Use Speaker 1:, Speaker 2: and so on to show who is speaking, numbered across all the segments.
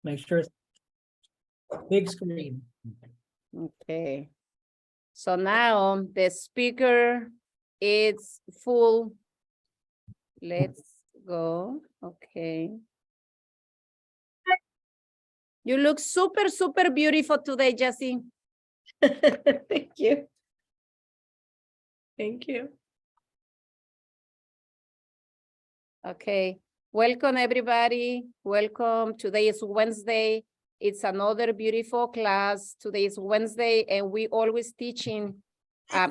Speaker 1: Make sure it's big screen.
Speaker 2: Okay. So now the speaker is full. Let's go. Okay. You look super, super beautiful today, Jessie.
Speaker 3: Thank you. Thank you.
Speaker 2: Okay. Welcome, everybody. Welcome. Today is Wednesday. It's another beautiful class. Today is Wednesday, and we always teaching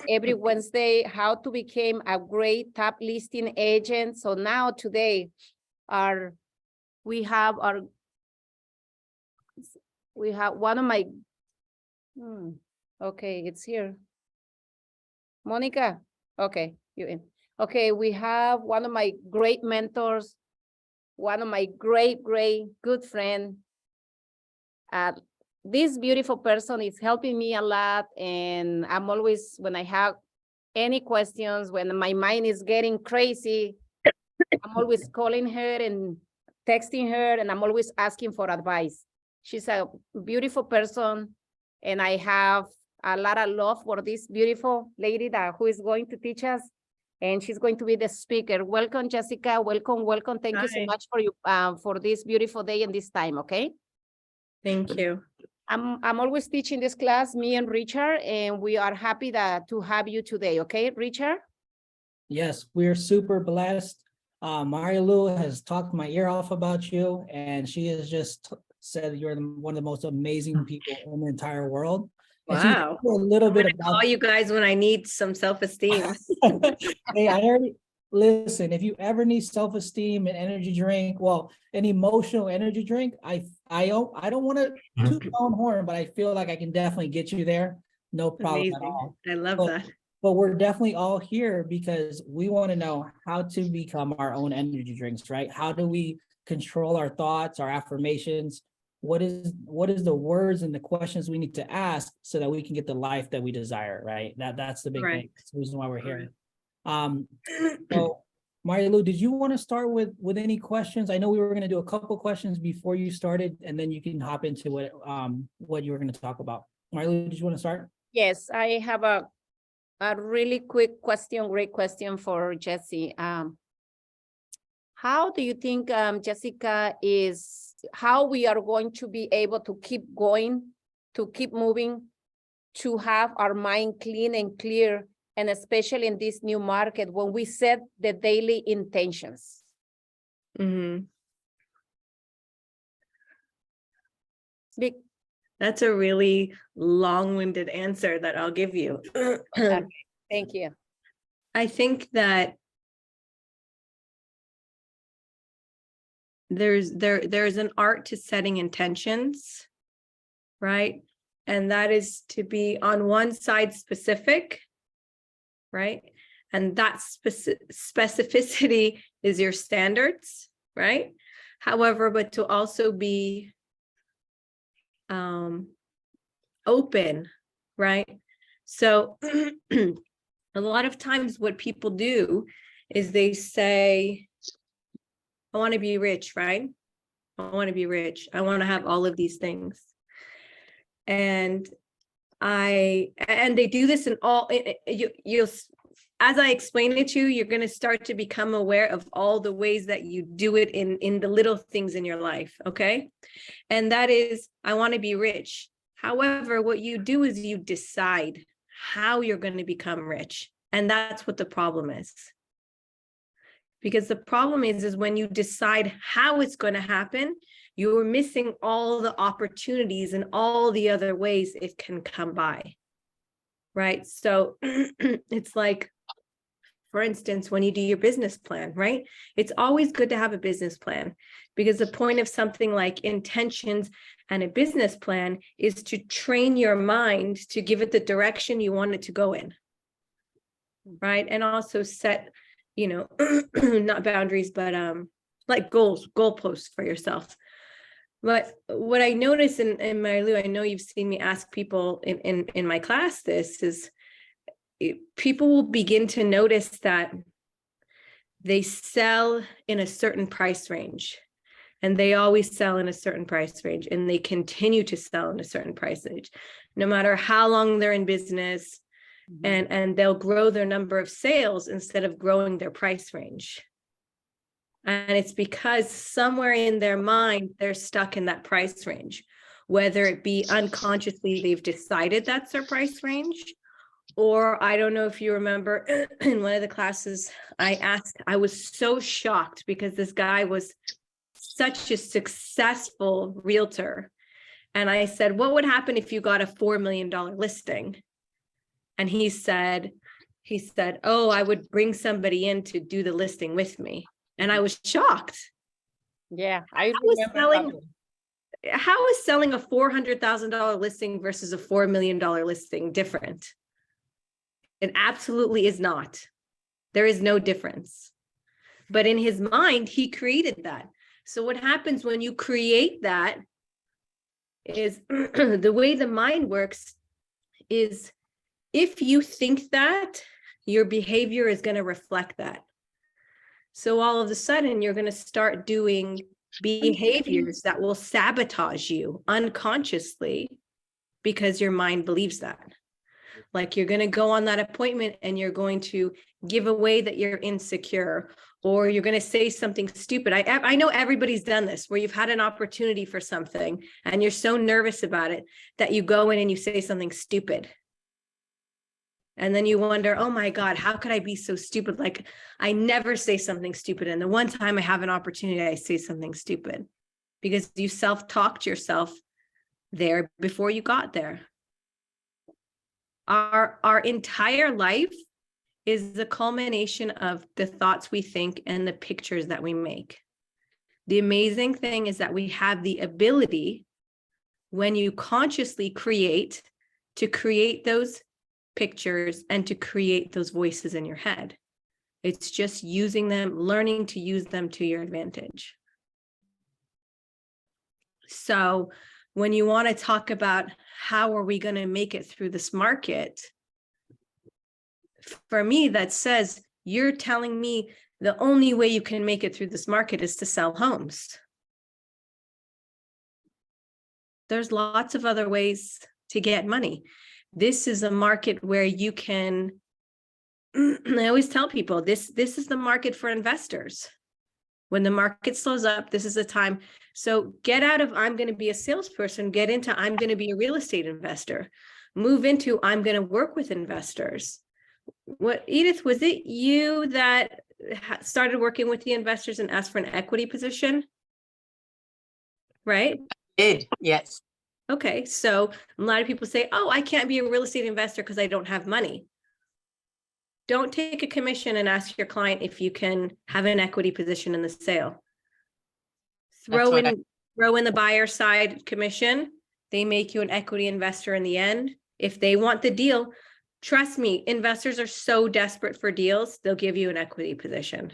Speaker 2: every Wednesday how to become a great top listing agent. So now today, we have one of my, okay, it's here. Monica, okay, you in. Okay, we have one of my great mentors, one of my great good friend. This beautiful person is helping me a lot, and I'm always, when I have any questions, when my mind is getting crazy, I'm always calling her and texting her, and I'm always asking for advice. She's a beautiful person, and I have a lot of love for this beautiful lady who is going to teach us, and she's going to be the speaker. Welcome, Jesika. Welcome. Thank you so
Speaker 3: Hi.
Speaker 2: much for this beautiful day and this time. Okay.
Speaker 3: Thank you.
Speaker 2: I'm always teaching this class, me and Richard, and we are happy to have you today. Okay, Richard?
Speaker 1: Yes, we're super blessed. Maria Lou has talked my ear off about you, and she has just said you're one of the most amazing people in the entire world. And she
Speaker 3: Wow.
Speaker 1: told a little
Speaker 3: I'm
Speaker 1: bit
Speaker 3: gonna
Speaker 1: about
Speaker 3: call you guys when I need some self-esteem.
Speaker 1: Hey, I already listen. If you ever need self-esteem and energy drink, well, an emotional energy drink, I don't want to toot my own horn, but I feel like I can definitely get you there. No problem at
Speaker 3: Amazing.
Speaker 1: all.
Speaker 3: I love
Speaker 1: But-
Speaker 3: that.
Speaker 1: But we're definitely all here because we want to know how to become our own energy drinks, right? How do we control our thoughts, our affirmations? What is the words and the questions we need to ask so that we can get the life that we desire, right? That's the big thing.
Speaker 3: Correct.
Speaker 1: That's the reason why we're here. So Maria Lou, did you want to start with any questions? I know we were going to do a couple questions before you started, and then you can hop into what you were going to talk about. Maria Lou, did you want to start?
Speaker 2: Yes, I have a really quick question, great question for Jessie. How do you think, Jesika, how we are going to be able to keep going, to keep moving, to have our mind clean and clear, and especially in this new market when we set the daily intentions?
Speaker 3: Mhm.
Speaker 2: Big,
Speaker 3: That's a really long-winded answer that I'll give you.
Speaker 2: thank you.
Speaker 3: I think that there's an art to setting intentions, right? And that is to be on one side specific, right? And that specificity is your standards, right? However, but to also be open, right? So a lot of times what people do is they say, I want to be rich, right? I want to be rich. I want to have all of these things. And they do this in all, you'll, as I explain it to you, you're going to start to become aware of all the ways that you do it in the little things in your life. Okay. And that is, I want to be rich. However, what you do is you decide how you're going to become rich. And that's what the problem is. Because the problem is when you decide how it's going to happen, you're missing all the opportunities and all the other ways it can come by. Right. So it's like, for instance, when you do your business plan, right? It's always good to have a business plan because the point of something like intentions and a business plan is to train your mind to give it the direction you want it to go in. Right. And also set, not boundaries, but like goalposts for yourself. But what I notice in Maria Lou, I know you've seen me ask people in my class this is, people will begin to notice that they sell in a certain price range. and they always sell in a certain price range, and they continue to sell in a certain price range, no matter how long they're in business, and they'll grow their number of sales instead of growing their price range. And it's because somewhere in their mind, they're stuck in that price range, whether it be unconsciously, they've decided that's their price range. Or I don't know if you remember in one of the classes I was so shocked because this guy was such a successful realtor. And I said, what would happen if you got a $4 million listing? And he said, oh, I would bring somebody in to do the listing with me. And I was shocked.
Speaker 2: Yeah, I remember.
Speaker 3: How is selling a $400,000 listing versus a $4 million listing different? It absolutely is not. There is no difference. But in his mind, he created that. So what happens when you create that is the way the mind works is if you think that, your behavior is going to reflect that. So all of a sudden, you're going to start doing behaviors that will sabotage you unconsciously because your mind believes that. Like you're going to go on that appointment and you're going to give away that you're insecure, or you're going to say something stupid. I know everybody's done this where you've had an opportunity for something and you're so nervous about it that you go in and you say something stupid. And then you wonder, oh my God, how could I be so stupid? Like I never say something stupid. And the one time I have an opportunity, I say something stupid because you self-talked yourself there before you got there. Our entire life is the culmination of the thoughts we think and the pictures that we make. The amazing thing is that we have the ability, when you consciously create, to create those pictures and to create those voices in your head. It's just using them, learning to use them to your advantage. So when you want to talk about how are we going to make it through this market, for me, that says you're telling me the only way you can make it through this market is to sell homes. There's lots of other ways to get money. This is a market where you can, I always tell people, this is the market for investors. When the market slows up, this is the time. So get out of, I'm going to be a salesperson, get into, I'm going to be a real estate investor, move into, I'm going to work with investors. What, Edith, was it you that started working with the investors and asked for an equity position? Right?
Speaker 4: Did, yes.
Speaker 3: Okay, so a lot of people say, oh, I can't be a real estate investor because I don't have money. Don't take a commission and ask your client if you can have an equity position in the sale. Throw in the buyer side commission. They make you an equity investor in the end. If they want the deal, trust me, investors are so desperate for deals, they'll give you an equity position.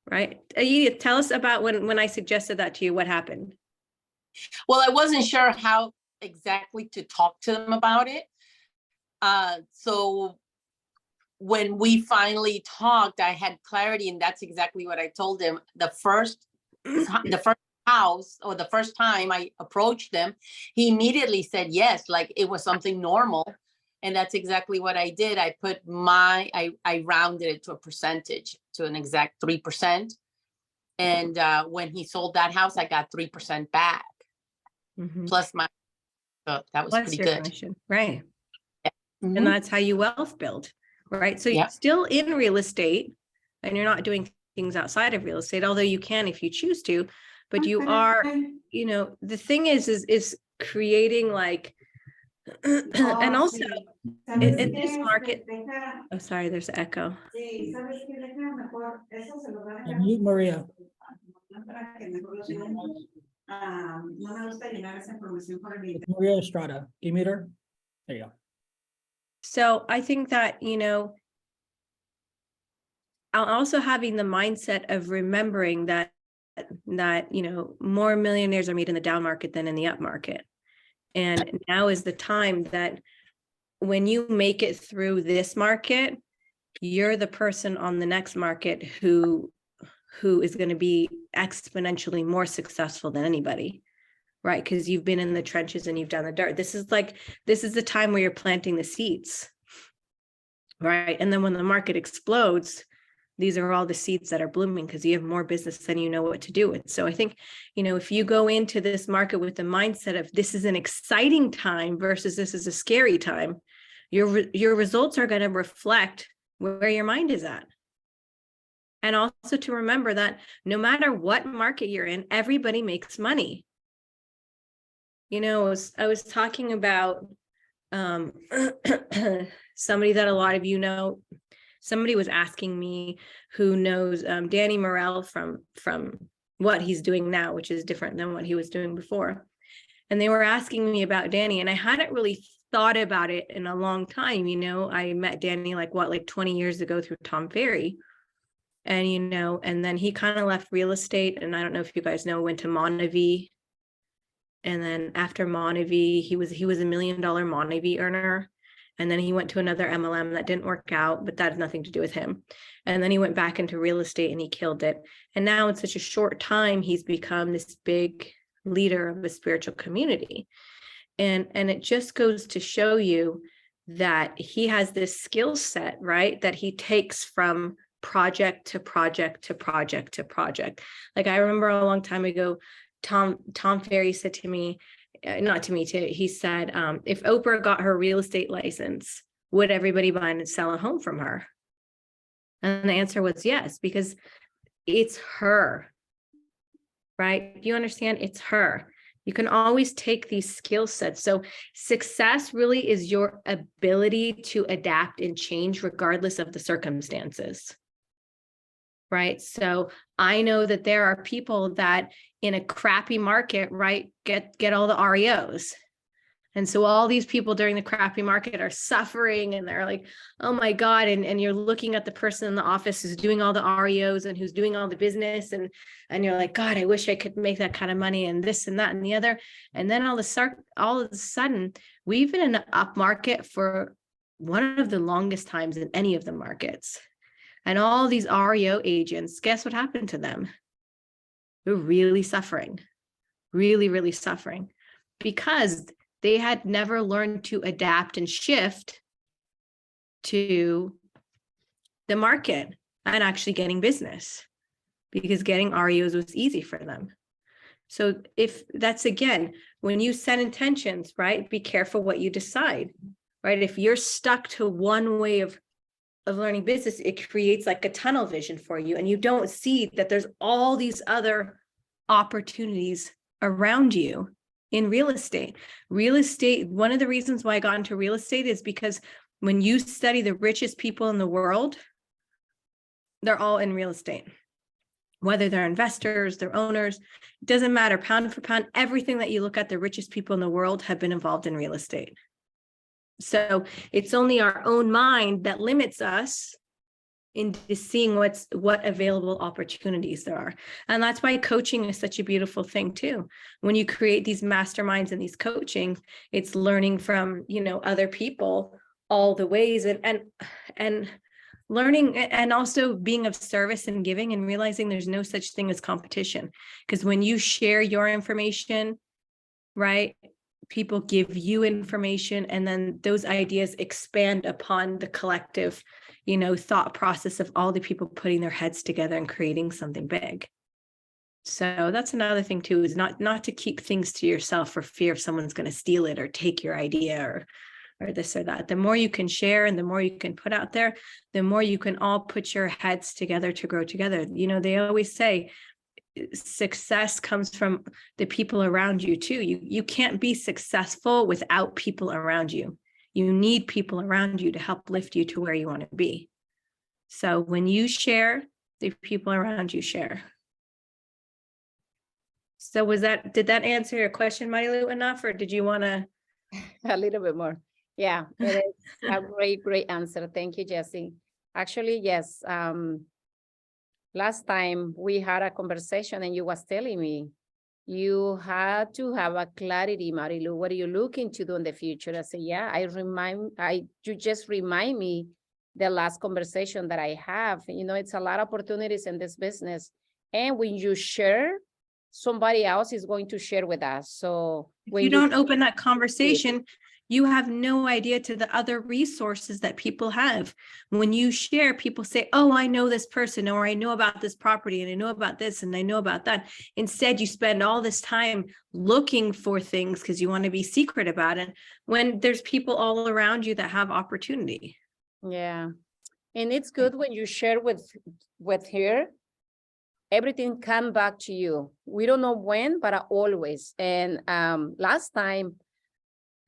Speaker 3: Right? Edith, tell us about when I suggested that to you, what happened?
Speaker 4: Well, I wasn't sure how exactly to talk to them about it. So when we finally talked, I had clarity, and that's exactly what I told him. The first house, or the first time I approached them, he immediately said yes, like it was something normal. And that's exactly what I did. I put I rounded it to a percentage, to an exact 3%. And when he sold that house, I got 3% back. Plus my, that was
Speaker 3: Plus
Speaker 4: pretty
Speaker 3: your
Speaker 4: good.
Speaker 3: commission, right?
Speaker 4: Yeah.
Speaker 3: And that's how you wealth build, right? So you're still in real estate and you're not doing things outside of real estate, although you can if you choose to, but you are, you know, the thing is creating like, and also in this market, oh, sorry, there's echo.
Speaker 1: Mute Maria. Maria Estrada, you mute her? There you go.
Speaker 3: So I think that, you know, also having the mindset of remembering that, you know, more millionaires are made in the down market than in the up market. And now is the time that when you make it through this market, you're the person on the next market who who is going to be exponentially more successful than anybody, right? Because you've been in the trenches and you've done the dirt. This is the time where you're planting the seeds, right? And then when the market explodes, these are all the seeds that are blooming because you have more business than you know what to do with. So I think, if you go into this market with the mindset of this is an exciting time versus this is a scary time, your results are going to reflect where your mind is at. And also to remember that no matter what market you're in, everybody makes money. I was talking about somebody that a lot of you know. Somebody was asking me who knows Danny Morell from what he's doing now, which is different than what he was doing before. And they were asking me about Danny, and I hadn't really thought about it in a long time. I met Danny like 20 years ago through Tom Ferry. And, and then he kind of left real estate. And I don't know if you guys know, went to Monavie. And then after Monavie, he was a $1 million Monavie earner. And then he went to another MLM that didn't work out, but that has nothing to do with him. And then he went back into real estate and he killed it. And now in such a short time, he's become this big leader of a spiritual community. And it just goes to show you that he has this skill set, right? That he takes from project to project to project to project. Like I remember a long time ago, Tom Ferry said to me, he said, if Oprah got her real estate license, would everybody buy and sell a home from her? And the answer was yes, because it's her, right? You understand? It's her. You can always take these skill sets. So success really is your ability to adapt and change regardless of the circumstances, right? So I know that there are people that in a crappy market, right, get all the REOs. And so all these people during the crappy market are suffering and they're like, oh my God. And you're looking at the person in the office who's doing all the REOs and who's doing all the business. And you're like, God, I wish I could make that kind of money and this and that and the other. And then all of a sudden, we've been in an up market for one of the longest times in any of the markets. And all these REO agents, guess what happened to them? They're really suffering, really, really suffering because they had never learned to adapt and shift to the market and actually getting business because getting REOs was easy for them. So if that's, again, when you set intentions, right, be careful what you decide, right? If you're stuck to one way of learning business, it creates like a tunnel vision for you. And you don't see that there's all these other opportunities around you in real estate. Real estate, one of the reasons why I got into real estate is because when you study the richest people in the world, they're all in real estate. Whether they're investors, they're owners, it doesn't matter. Pound for pound, everything that you look at, the richest people in the world have been involved in real estate. So it's only our own mind that limits us into seeing what available opportunities there are. And that's why coaching is such a beautiful thing too. When you create these masterminds and these coaching, it's learning from, other people all the ways and learning and also being of service and giving and realizing there's no such thing as competition. Because when you share your information, right, people give you information and then those ideas expand upon the collective, thought process of all the people putting their heads together and creating something big. So that's another thing too, is not to keep things to yourself for fear of someone's going to steal it or take your idea or this or that. The more you can share and the more you can put out there, the more you can all put your heads together to grow together. They always say, success comes from the people around you too. You can't be successful without people around you. You need people around you to help lift you to where you want to be. So when you share, the people around you share. So did that answer your question, Marilu, enough, or did you want to?
Speaker 2: A little bit more. Yeah, it is a great answer. Thank you, Jessie. Actually, yes. Last time we had a conversation and you was telling me you had to have a clarity, Marilu. What are you looking to do in the future? I said, yeah, you just remind me the last conversation that I have. You know, it's a lot of opportunities in this business. And when you share, somebody else is going to share with us. So
Speaker 3: If
Speaker 2: when
Speaker 3: you don't open that conversation, you have no idea to the other resources that people have. When you share, people say, oh, I know this person, or I know about this property, and I know about this, and I know about that. Instead, you spend all this time looking for things because you want to be secret about it, when there's people all around you that have opportunity.
Speaker 2: Yeah. And it's good when you share with her, everything come back to you. We don't know when, but always. And last time,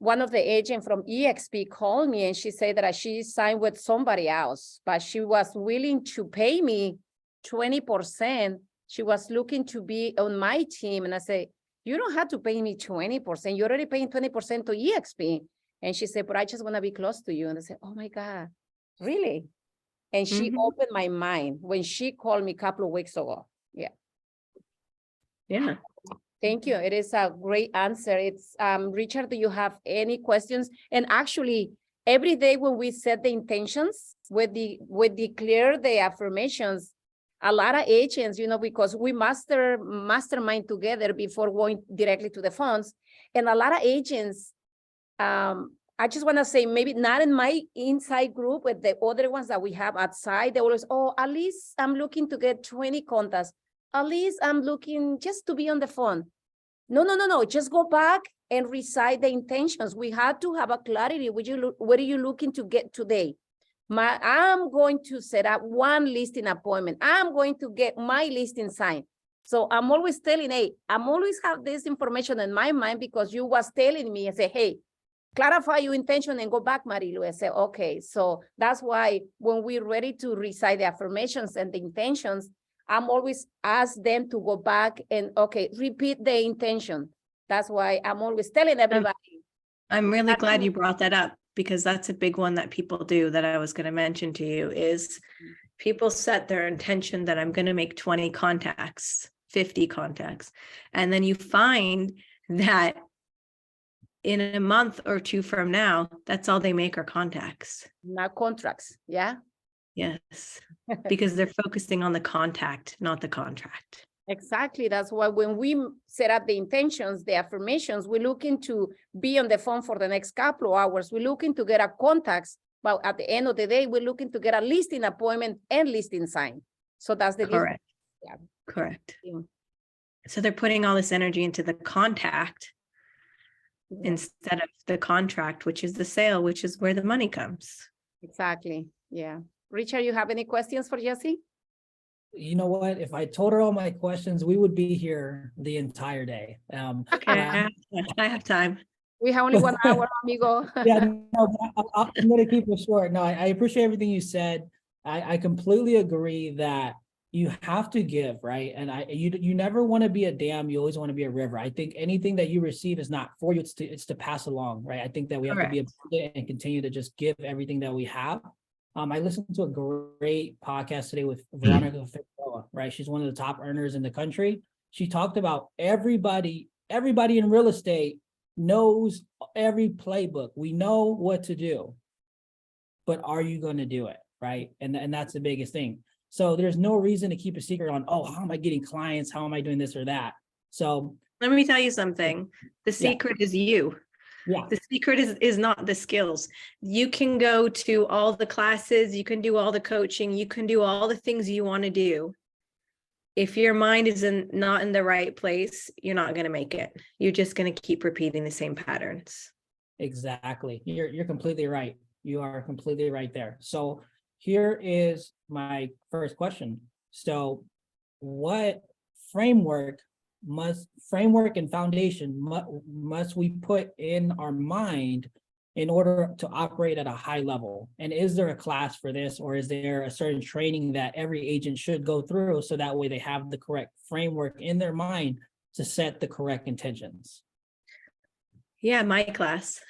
Speaker 2: one of the agents from EXP called me and she said that she signed with somebody else, but she was willing to pay me 20%. She was looking to be on my team. And I said, you don't have to pay me 20%. You're already paying 20% to EXP. And she said, but I just want to be close to you. And I said, oh my God, really? And she opened my mind when she called me a couple of weeks ago. Yeah.
Speaker 3: Yeah.
Speaker 2: Thank you. It is a great answer. It's Richard, do you have any questions? And actually, every day when we set the intentions, we declare the affirmations, a lot of agents, you know, because we mastermind together before going directly to the phones. And a lot of agents, I just want to say, maybe not in my inside group, but the other ones that we have outside, they always, oh, at least I'm looking to get 20 contacts. At least I'm looking just to be on the phone. No. Just go back and recite the intentions. We have to have a clarity. What are you looking to get today? I'm going to set up one listing appointment. I'm going to get my listing signed. So I'm always telling, hey, I'm always have this information in my mind because you was telling me and say, hey, clarify your intention and go back, Marilu. I say, okay. So that's why when we're ready to recite the affirmations and the intentions, I'm always ask them to go back and, okay, repeat the intention. That's why I'm always telling everybody.
Speaker 3: I'm really glad you brought that up, because that's a big one that people do that I was going to mention to you is people set their intention that I'm going to make 20 contacts, 50 contacts. And then you find that in a month or two from now, that's all they make are contacts.
Speaker 2: Not contracts. Yeah.
Speaker 3: Yes, because they're focusing on the contact, not the contract.
Speaker 2: Exactly. That's why when we set up the intentions, the affirmations, we're looking to be on the phone for the next couple of hours. We're looking to get a contacts, but at the end of the day, we're looking to get a listing appointment and listing sign. So that's the
Speaker 3: Correct.
Speaker 2: Yeah.
Speaker 3: Correct.
Speaker 2: Yeah.
Speaker 3: So they're putting all this energy into the contact instead of the contract, which is the sale, which is where the money comes.
Speaker 2: Exactly. Yeah. Richard, you have any questions for Jessie?
Speaker 1: You know what? If I told her all my questions, we would be here the entire day.
Speaker 3: Okay, I have time.
Speaker 2: We have only 1 hour, amigo.
Speaker 1: Yeah, no, I'm going to keep it short. No, I appreciate everything you said. I completely agree that you have to give, right? And you never want to be a dam. You always want to be a river. I think anything that you receive is not for you. It's to pass along, right? I think that we have to be abundant and continue to just give everything that we have. I listened to a great podcast today with Veronica Figueroa, right? She's one of the top earners in the country. She talked about everybody in real estate knows every playbook. We know what to do, but are you going to do it, right? And that's the biggest thing. So there's no reason to keep a secret on, oh, how am I getting clients? How am I doing this or that? So
Speaker 3: let me tell you something. The secret is you.
Speaker 1: Yeah.
Speaker 3: The secret is not the skills. You can go to all the classes, you can do all the coaching, you can do all the things you want to do. If your mind is not in the right place, you're not going to make it. You're just going to keep repeating the same patterns.
Speaker 1: Exactly. You're completely right. You are completely right there. So here is my first question. So what framework and foundation must we put in our mind in order to operate at a high level? And is there a class for this, or is there a certain training that every agent should go through so that way they have the correct framework in their mind to set the correct intentions?
Speaker 3: Yeah, my class.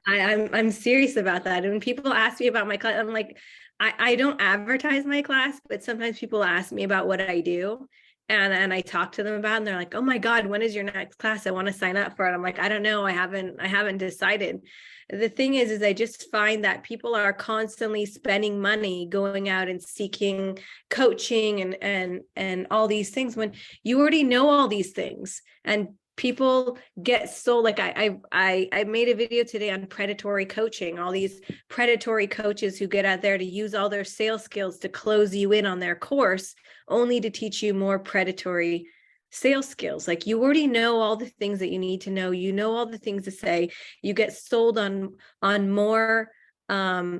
Speaker 3: I'm serious about that. And when people ask me about my class, I'm like, I don't advertise my class, but sometimes people ask me about what I do. And I talk to them about it, and they're like, oh my God, when is your next class? I want to sign up for it. I'm like, I don't know. I haven't decided. The thing is I just find that people are constantly spending money going out and seeking coaching and all these things when you already know all these things. And people get so like I made a video today on predatory coaching, all these predatory coaches who get out there to use all their sales skills to close you in on their course, only to teach you more predatory sales skills. Like you already know all the things that you need to know, you know all the things to say, you get sold on more now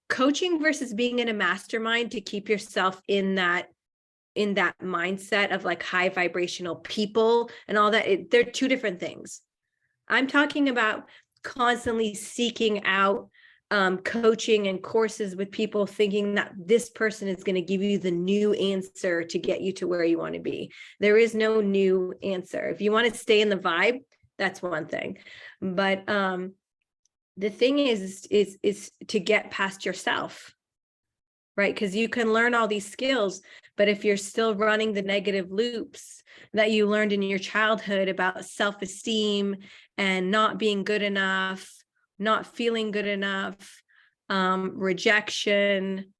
Speaker 3: coaching versus being in a mastermind to keep yourself in that mindset of like high vibrational people and all that, they're two different things. I'm talking about constantly seeking out coaching and courses with people thinking that this person is going to give you the new answer to get you to where you want to be. There is no new answer. If you want to stay in the vibe, that's one thing. But the thing is to get past yourself, right? Because you can learn all these skills, but if you're still running the negative loops that you learned in your childhood about self-esteem and not being good enough, not feeling good enough, rejection,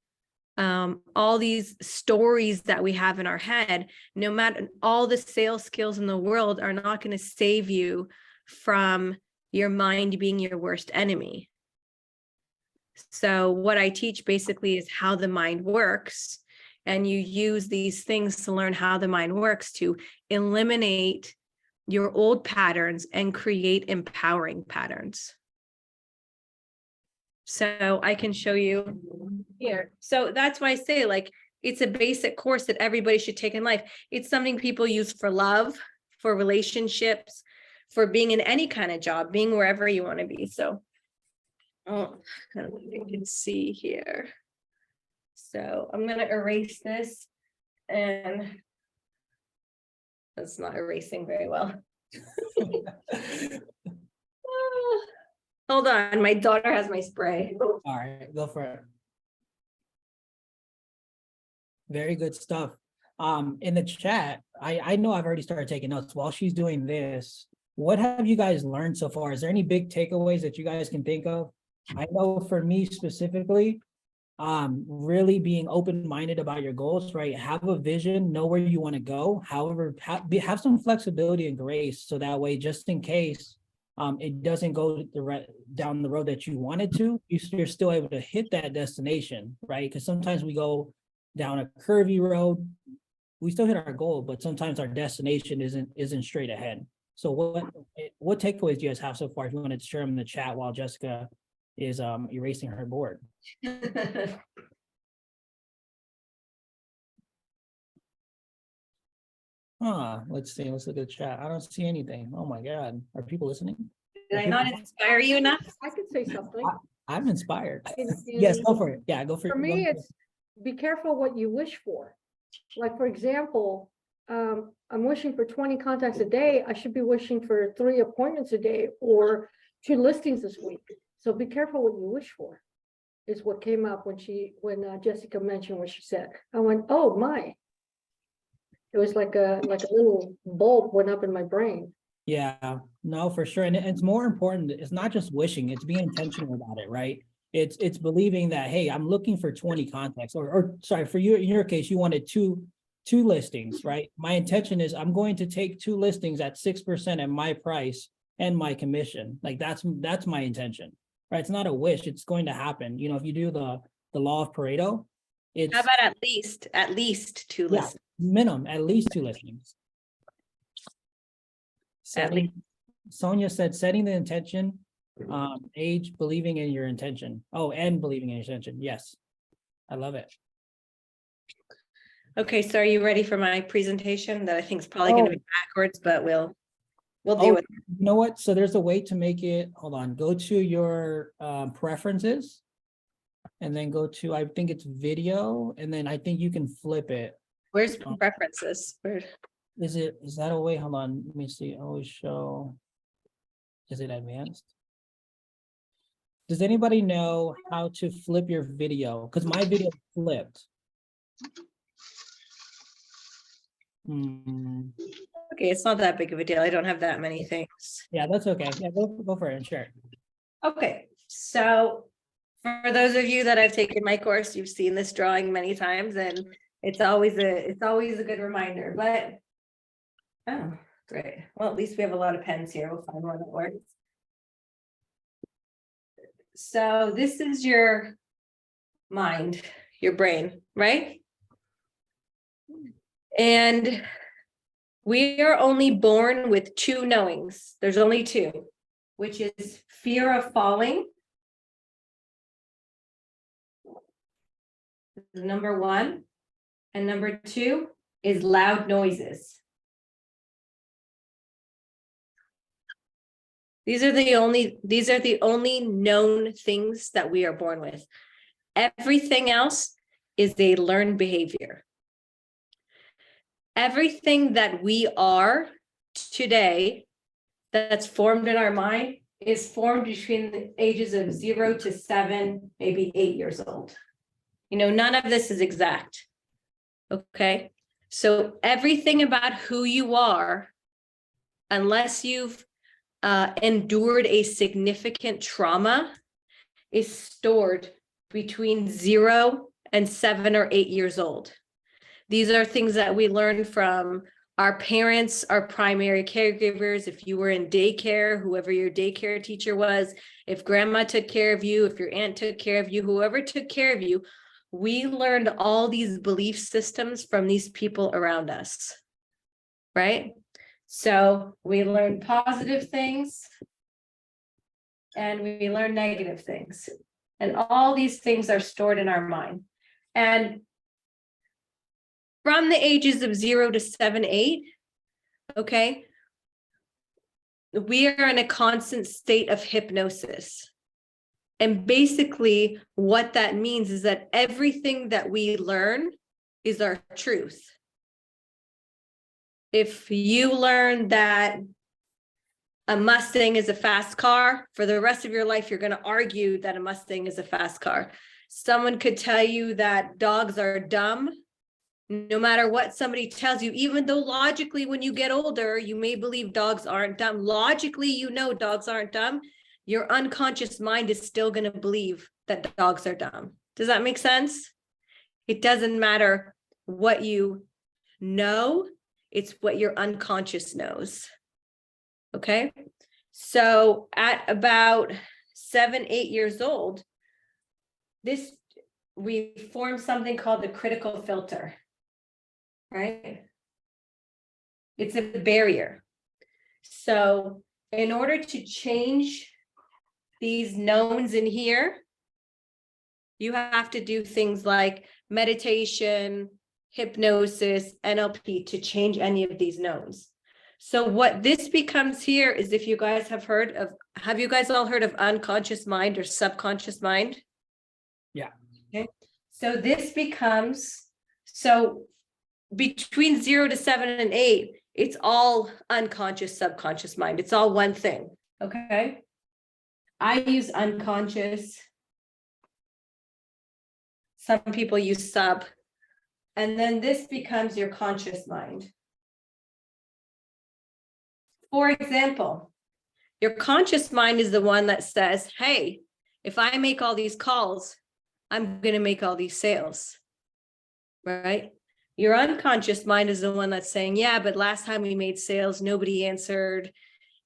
Speaker 3: all these stories that we have in our head, no matter all the sales skills in the world are not going to save you from your mind being your worst enemy. So what I teach basically is how the mind works, and you use these things to learn how the mind works to eliminate your old patterns and create empowering patterns. So I can show you here. So that's why I say, like, it's a basic course that everybody should take in life. It's something people use for love, for relationships, for being in any kind of job, being wherever you want to be. So oh, I don't know if you can see here. So I'm going to erase this, and that's not erasing very well. Hold on, my daughter has my spray.
Speaker 1: All right, go for it. Very good stuff. In the chat, I know I've already started taking notes. While she's doing this, what have you guys learned so far? Is there any big takeaways that you guys can think of? I know for me specifically, really being open-minded about your goals, right? Have a vision, know where you want to go. However, have some flexibility and grace, so that way, just in case it doesn't go down the road that you wanted to, you're still able to hit that destination, right? Because sometimes we go down a curvy road, we still hit our goal, but sometimes our destination isn't straight ahead. So what takeaways do you guys have so far? If you want to share them in the chat while Jessica is erasing her board. Let's see. Let's look at the chat. I don't see anything. Oh my God. Are people listening?
Speaker 3: Did I not inspire you enough?
Speaker 5: I could say something.
Speaker 1: I'm inspired.
Speaker 5: In-
Speaker 1: Yes,
Speaker 5: in-
Speaker 1: go for it. Yeah, go for it.
Speaker 5: For me, it's be careful what you wish for. Like, for example, I'm wishing for 20 contacts a day. I should be wishing for 3 appointments a day or 2 listings this week. So be careful what you wish for, is what came up when Jessica mentioned what she said. I went, oh my. It was like a little bulb went up in my brain.
Speaker 1: Yeah, no, for sure. And it's more important. It's not just wishing, it's being intentional about it, right? It's believing that, hey, I'm looking for 20 contacts, or sorry, for you, in your case, you wanted two listings, right? My intention is I'm going to take 2 listings at 6% at my price and my commission. Like that's my intention, right? It's not a wish, it's going to happen. You know, if you do the law of Pareto, it's
Speaker 3: How about at least 2
Speaker 1: yeah,
Speaker 3: listings?
Speaker 1: minimum, at least 2 listings.
Speaker 3: At
Speaker 1: Sonia said, setting the intention, age, believing in your intention. Oh, and believing in your intention. Yes. I love it.
Speaker 3: Okay, so are you ready for my presentation that I think is probably going to be backwards, but we'll deal with it.
Speaker 1: You know what? So there's a way to make it, hold on, go to your preferences and then go to, I think it's video, and then I think you can flip it.
Speaker 3: Where's preferences? Where?
Speaker 1: Is that a way? Hold on, let me see. Always show. Is it advanced? Does anybody know how to flip your video? Because my video flipped. Hmm,
Speaker 3: Okay, it's not that big of a deal. I don't have that many things.
Speaker 1: yeah, that's okay. Yeah, go for it, sure.
Speaker 3: Okay, so for those of you that have taken my course, you've seen this drawing many times, and it's always a good reminder, but oh, great. Well, at least we have a lot of pens here. We'll find one that works. So this is your mind, your brain, right? And we are only born with two knowings. There's only two, which is fear of falling. Number one. And number two is loud noises. These are the only known things that we are born with. Everything else is a learned behavior. Everything that we are today that's formed in our mind is formed between the ages of 0 to 7, maybe 8 years old. You know, none of this is exact. Okay. So everything about who you are, unless you've endured a significant trauma, is stored between 0 and 7 or 8 years old. These are things that we learn from our parents, our primary caregivers. If you were in daycare, whoever your daycare teacher was, if grandma took care of you, if your aunt took care of you, whoever took care of you, we learned all these belief systems from these people around us, right? So we learn positive things and we learn negative things. And all these things are stored in our mind. And from the ages of 0 to 7, 8, okay, we are in a constant state of hypnosis. And basically what that means is that everything that we learn is our truth. If you learn that a Mustang is a fast car, for the rest of your life, you're going to argue that a Mustang is a fast car. Someone could tell you that dogs are dumb. No matter what somebody tells you, even though logically when you get older, you may believe dogs aren't dumb. Logically, you know dogs aren't dumb. Your unconscious mind is still going to believe that dogs are dumb. Does that make sense? It doesn't matter what you know, it's what your unconscious knows. Okay? So at about 7, 8 years old, we form something called the critical filter. Right? It's a barrier. So in order to change these knowns in here, you have to do things like meditation, hypnosis, NLP to change any of these knowns. So what this becomes here is, if you guys have you guys all heard of unconscious mind or subconscious mind?
Speaker 1: Yeah.
Speaker 3: Okay. So this becomes, between 0 to 7 and 8, it's all unconscious, subconscious mind. It's all one thing. Okay. I use unconscious. Some people use sub. And then this becomes your conscious mind. For example, your conscious mind is the one that says, hey, if I make all these calls, I'm going to make all these sales. Right? Your unconscious mind is the one that's saying, yeah, but last time we made sales, nobody answered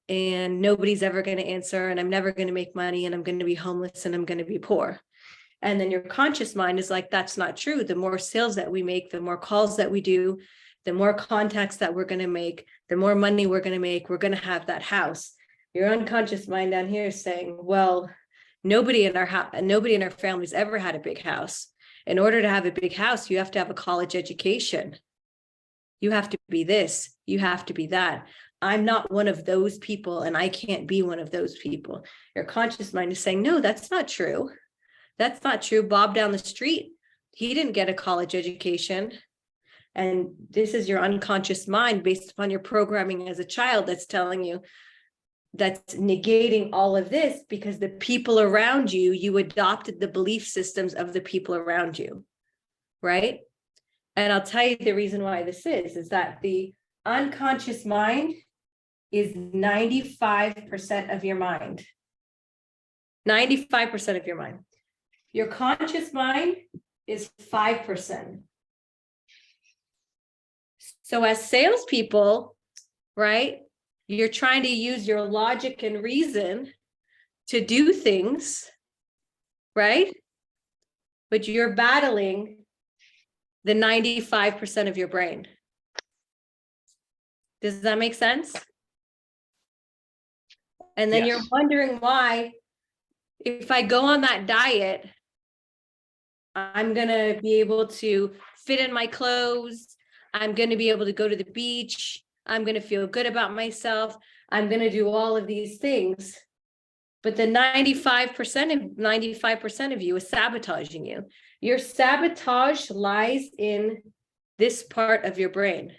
Speaker 3: and nobody's ever going to answer and I'm never going to make money and I'm going to be homeless and I'm going to be poor. And then your conscious mind is like, that's not true. The more sales that we make, the more calls that we do, the more contacts that we're going to make, the more money we're going to make, we're going to have that house. Your unconscious mind down here is saying, well, nobody in our family's ever had a big house. In order to have a big house, you have to have a college education. You have to be this, you have to be that. I'm not one of those people and I can't be one of those people. Your conscious mind is saying, no, that's not true. That's not true. Bob down the street, he didn't get a college education. And this is your unconscious mind based upon your programming as a child that's telling you, that's negating all of this, because the people around you, you adopted the belief systems of the people around you, right? And I'll tell you the reason why this is that the unconscious mind is 95% of your mind. 95% of your mind. Your conscious mind is 5%. So as salespeople, right, you're trying to use your logic and reason to do things, right? But you're battling the 95% of your brain. Does that make sense? And then
Speaker 6: Yes.
Speaker 3: you're wondering why, if I go on that diet, I'm gonna be able to fit in my clothes. I'm gonna be able to go to the beach. I'm gonna feel good about myself. I'm gonna do all of these things. But the 95% of you is sabotaging you. Your sabotage lies in this part of your brain.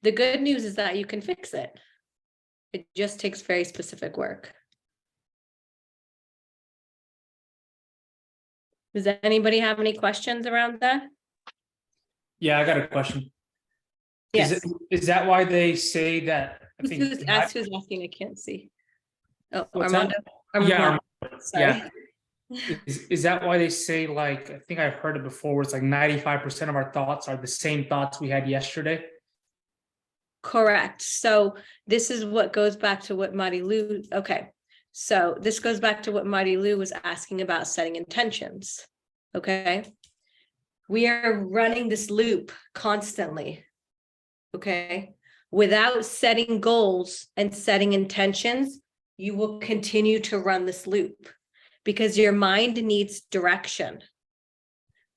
Speaker 3: The good news is that you can fix it. It just takes very specific work. Does anybody have any questions around that?
Speaker 6: Yeah, I got a question.
Speaker 3: Yes.
Speaker 6: Is that why they say that? I think
Speaker 3: Who's asking? I can't see. Oh,
Speaker 6: What's that?
Speaker 3: Armando.
Speaker 6: Yeah,
Speaker 3: Sorry.
Speaker 6: Is that why they say, like, I think I've heard it before, where it's like 95% of our thoughts are the same thoughts we had yesterday?
Speaker 3: Correct. So this is what goes back to what Marty Lou, okay. So this goes back to what Marty Lou was asking about setting intentions. Okay. We are running this loop constantly. Okay. Without setting goals and setting intentions, you will continue to run this loop because your mind needs direction.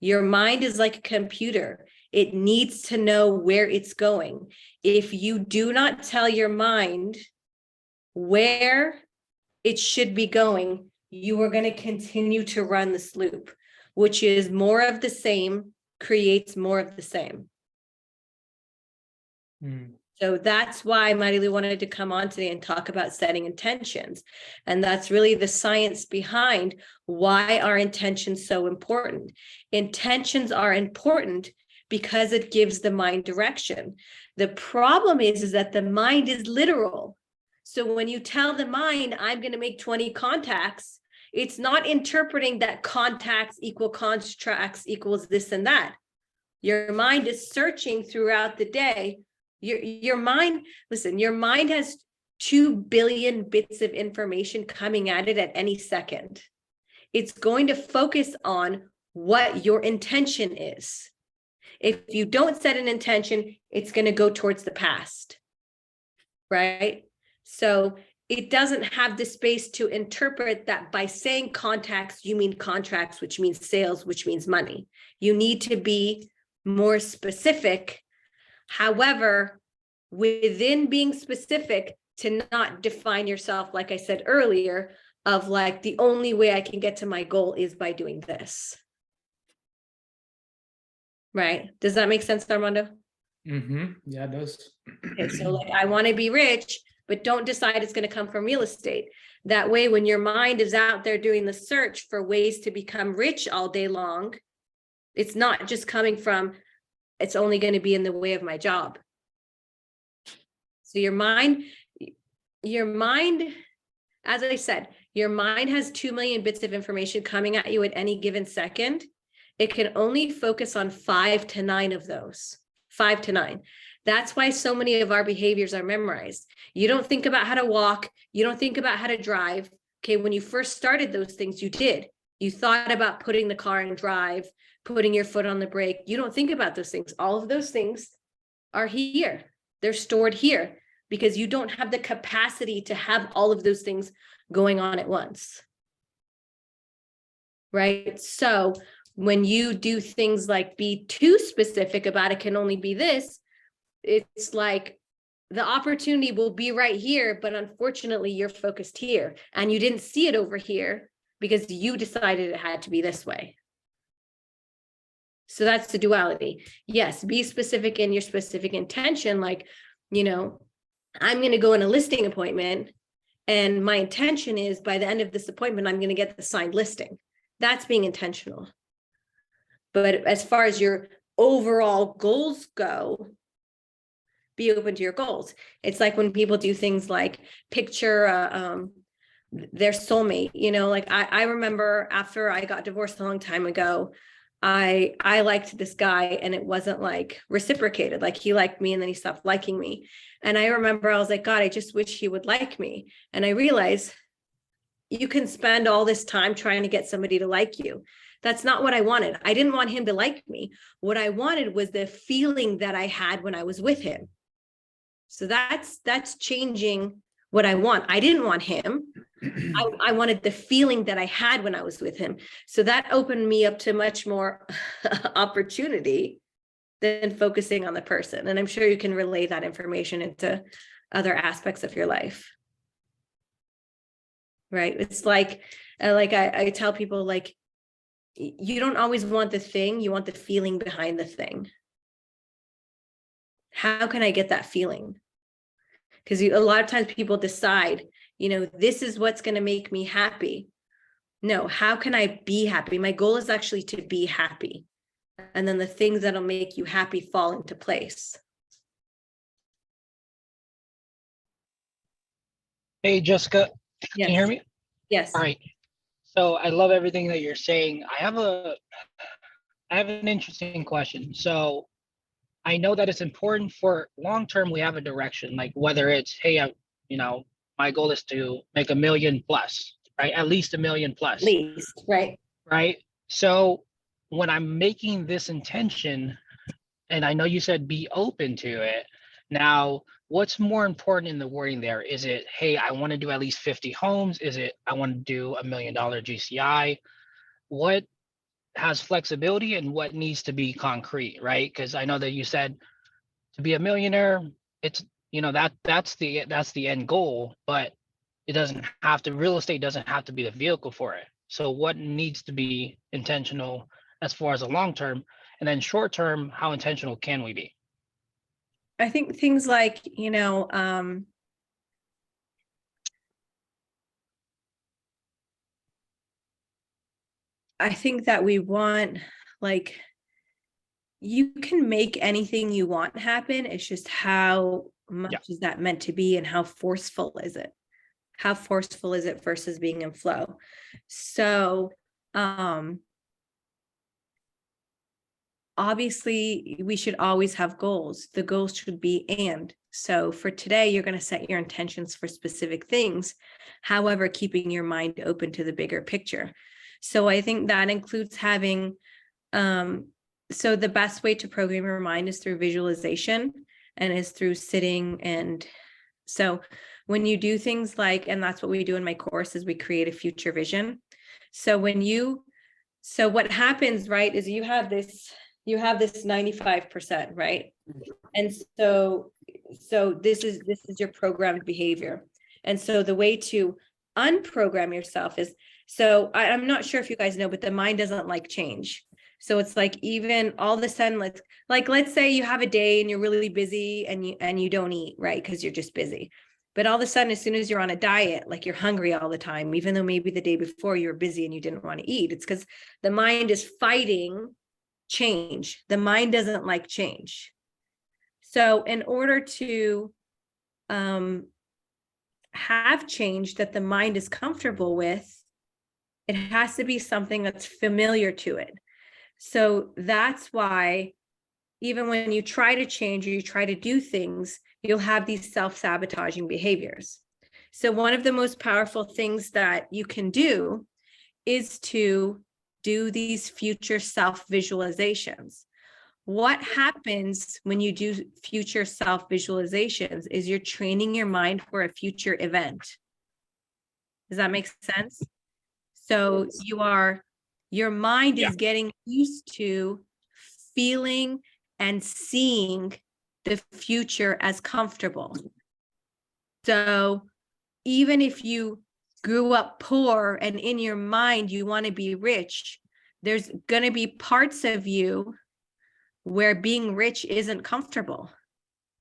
Speaker 3: Your mind is like a computer. It needs to know where it's going. If you do not tell your mind where it should be going, you are going to continue to run this loop, which is more of the same creates more of the same. So that's why Marilu wanted to come on today and talk about setting intentions. And that's really the science behind why are intentions so important. Intentions are important because it gives the mind direction. The problem is that the mind is literal. So when you tell the mind, I'm going to make 20 contacts, it's not interpreting that contacts equal contracts equals this and that. Your mind is searching throughout the day. Your mind, listen, your mind has 2 billion bits of information coming at it at any second. It's going to focus on what your intention is. If you don't set an intention, it's going to go towards the past, right? So it doesn't have the space to interpret that by saying contacts, you mean contracts, which means sales, which means money. You need to be more specific. However, within being specific, to not define yourself, like I said earlier, of like the only way I can get to my goal is by doing this. Right? Does that make sense, Armando?
Speaker 6: Yeah, it does.
Speaker 3: Okay, so like I want to be rich, but don't decide it's going to come from real estate. That way, when your mind is out there doing the search for ways to become rich all day long, it's not just coming from, it's only going to be in the way of my job. So your mind, as I said, your mind has 2 million bits of information coming at you at any given second. It can only focus on 5 to 9 of those, 5 to 9. That's why so many of our behaviors are memorized. You don't think about how to walk. You don't think about how to drive. Okay, when you first started those things, you did. You thought about putting the car in drive, putting your foot on the brake. You don't think about those things. All of those things are here. They're stored here because you don't have the capacity to have all of those things going on at once. Right? So when you do things like be too specific about it can only be this, it's like the opportunity will be right here, but unfortunately you're focused here and you didn't see it over here because you decided it had to be this way. So that's the duality. Yes, be specific in your specific intention. Like, you know, I'm going to go on a listing appointment and my intention is by the end of this appointment, I'm going to get the signed listing. That's being intentional. But as far as your overall goals go, be open to your goals. It's like when people do things like picture their soulmate, you know, like I remember after I got divorced a long time ago, I liked this guy and it wasn't like reciprocated. Like he liked me and then he stopped liking me. And I remember I was like, God, I just wish he would like me. And I realized you can spend all this time trying to get somebody to like you. That's not what I wanted. I didn't want him to like me. What I wanted was the feeling that I had when I was with him. So that's changing what I want. I didn't want him. I wanted the feeling that I had when I was with him. So that opened me up to much more opportunity than focusing on the person. And I'm sure you can relay that information into other aspects of your life. Right? It's like I tell people, like, you don't always want the thing, you want the feeling behind the thing. How can I get that feeling? Because a lot of times people decide, you know, this is what's going to make me happy. No, how can I be happy? My goal is actually to be happy. And then the things that'll make you happy fall into place.
Speaker 7: Hey, Jessica,
Speaker 3: Yes.
Speaker 7: can you hear me?
Speaker 3: Yes.
Speaker 7: All right. So I love everything that you're saying. I have an interesting question. So I know that it's important for long term, we have a direction, like whether it's, hey, my goal is to make $1 million plus, right? At least $1 million plus.
Speaker 3: At least, right?
Speaker 7: Right. So when I'm making this intention, and I know you said be open to it. Now, what's more important in the wording there? Is it, hey, I want to do at least 50 homes? Is it, I want to do $1 million GCI? What has flexibility and what needs to be concrete, right? Because I know that you said to be a millionaire, it's, that's the end goal, but it doesn't have to, real estate doesn't have to be the vehicle for it. So what needs to be intentional as far as a long term, and then short term, how intentional can we be?
Speaker 3: I think things like, I think that we want, like, you can make anything you want happen. It's just how much is that meant to be and how forceful is it? How forceful is it versus being in flow? So, obviously we should always have goals. The goals should be and. So for today, you're going to set your intentions for specific things, however, keeping your mind open to the bigger picture. So I think that includes having, so the best way to program your mind is through visualization and is through sitting. And so when you do things like, and that's what we do in my course, is we create a future vision. So what happens, right, is you have this 95%, right? And so this is your programmed behavior. And so the way to unprogram yourself is, so I'm not sure if you guys know, but the mind doesn't like change. So it's like, even all of a sudden, let's say you have a day and you're really busy and you don't eat, right? Because you're just busy. But all of a sudden, as soon as you're on a diet, like you're hungry all the time, even though maybe the day before you were busy and you didn't want to eat, it's because the mind is fighting change. The mind doesn't like change. So in order to have change that the mind is comfortable with, it has to be something that's familiar to it. So that's why even when you try to change or you try to do things, you'll have these self-sabotaging behaviors. So one of the most powerful things that you can do is to do these future self-visualizations. What happens when you do future self-visualizations is you're training your mind for a future event. Does that make sense? So your mind is getting used to feeling and seeing the future as comfortable. So even if you grew up poor and in your mind you want to be rich, there's going to be parts of you where being rich isn't comfortable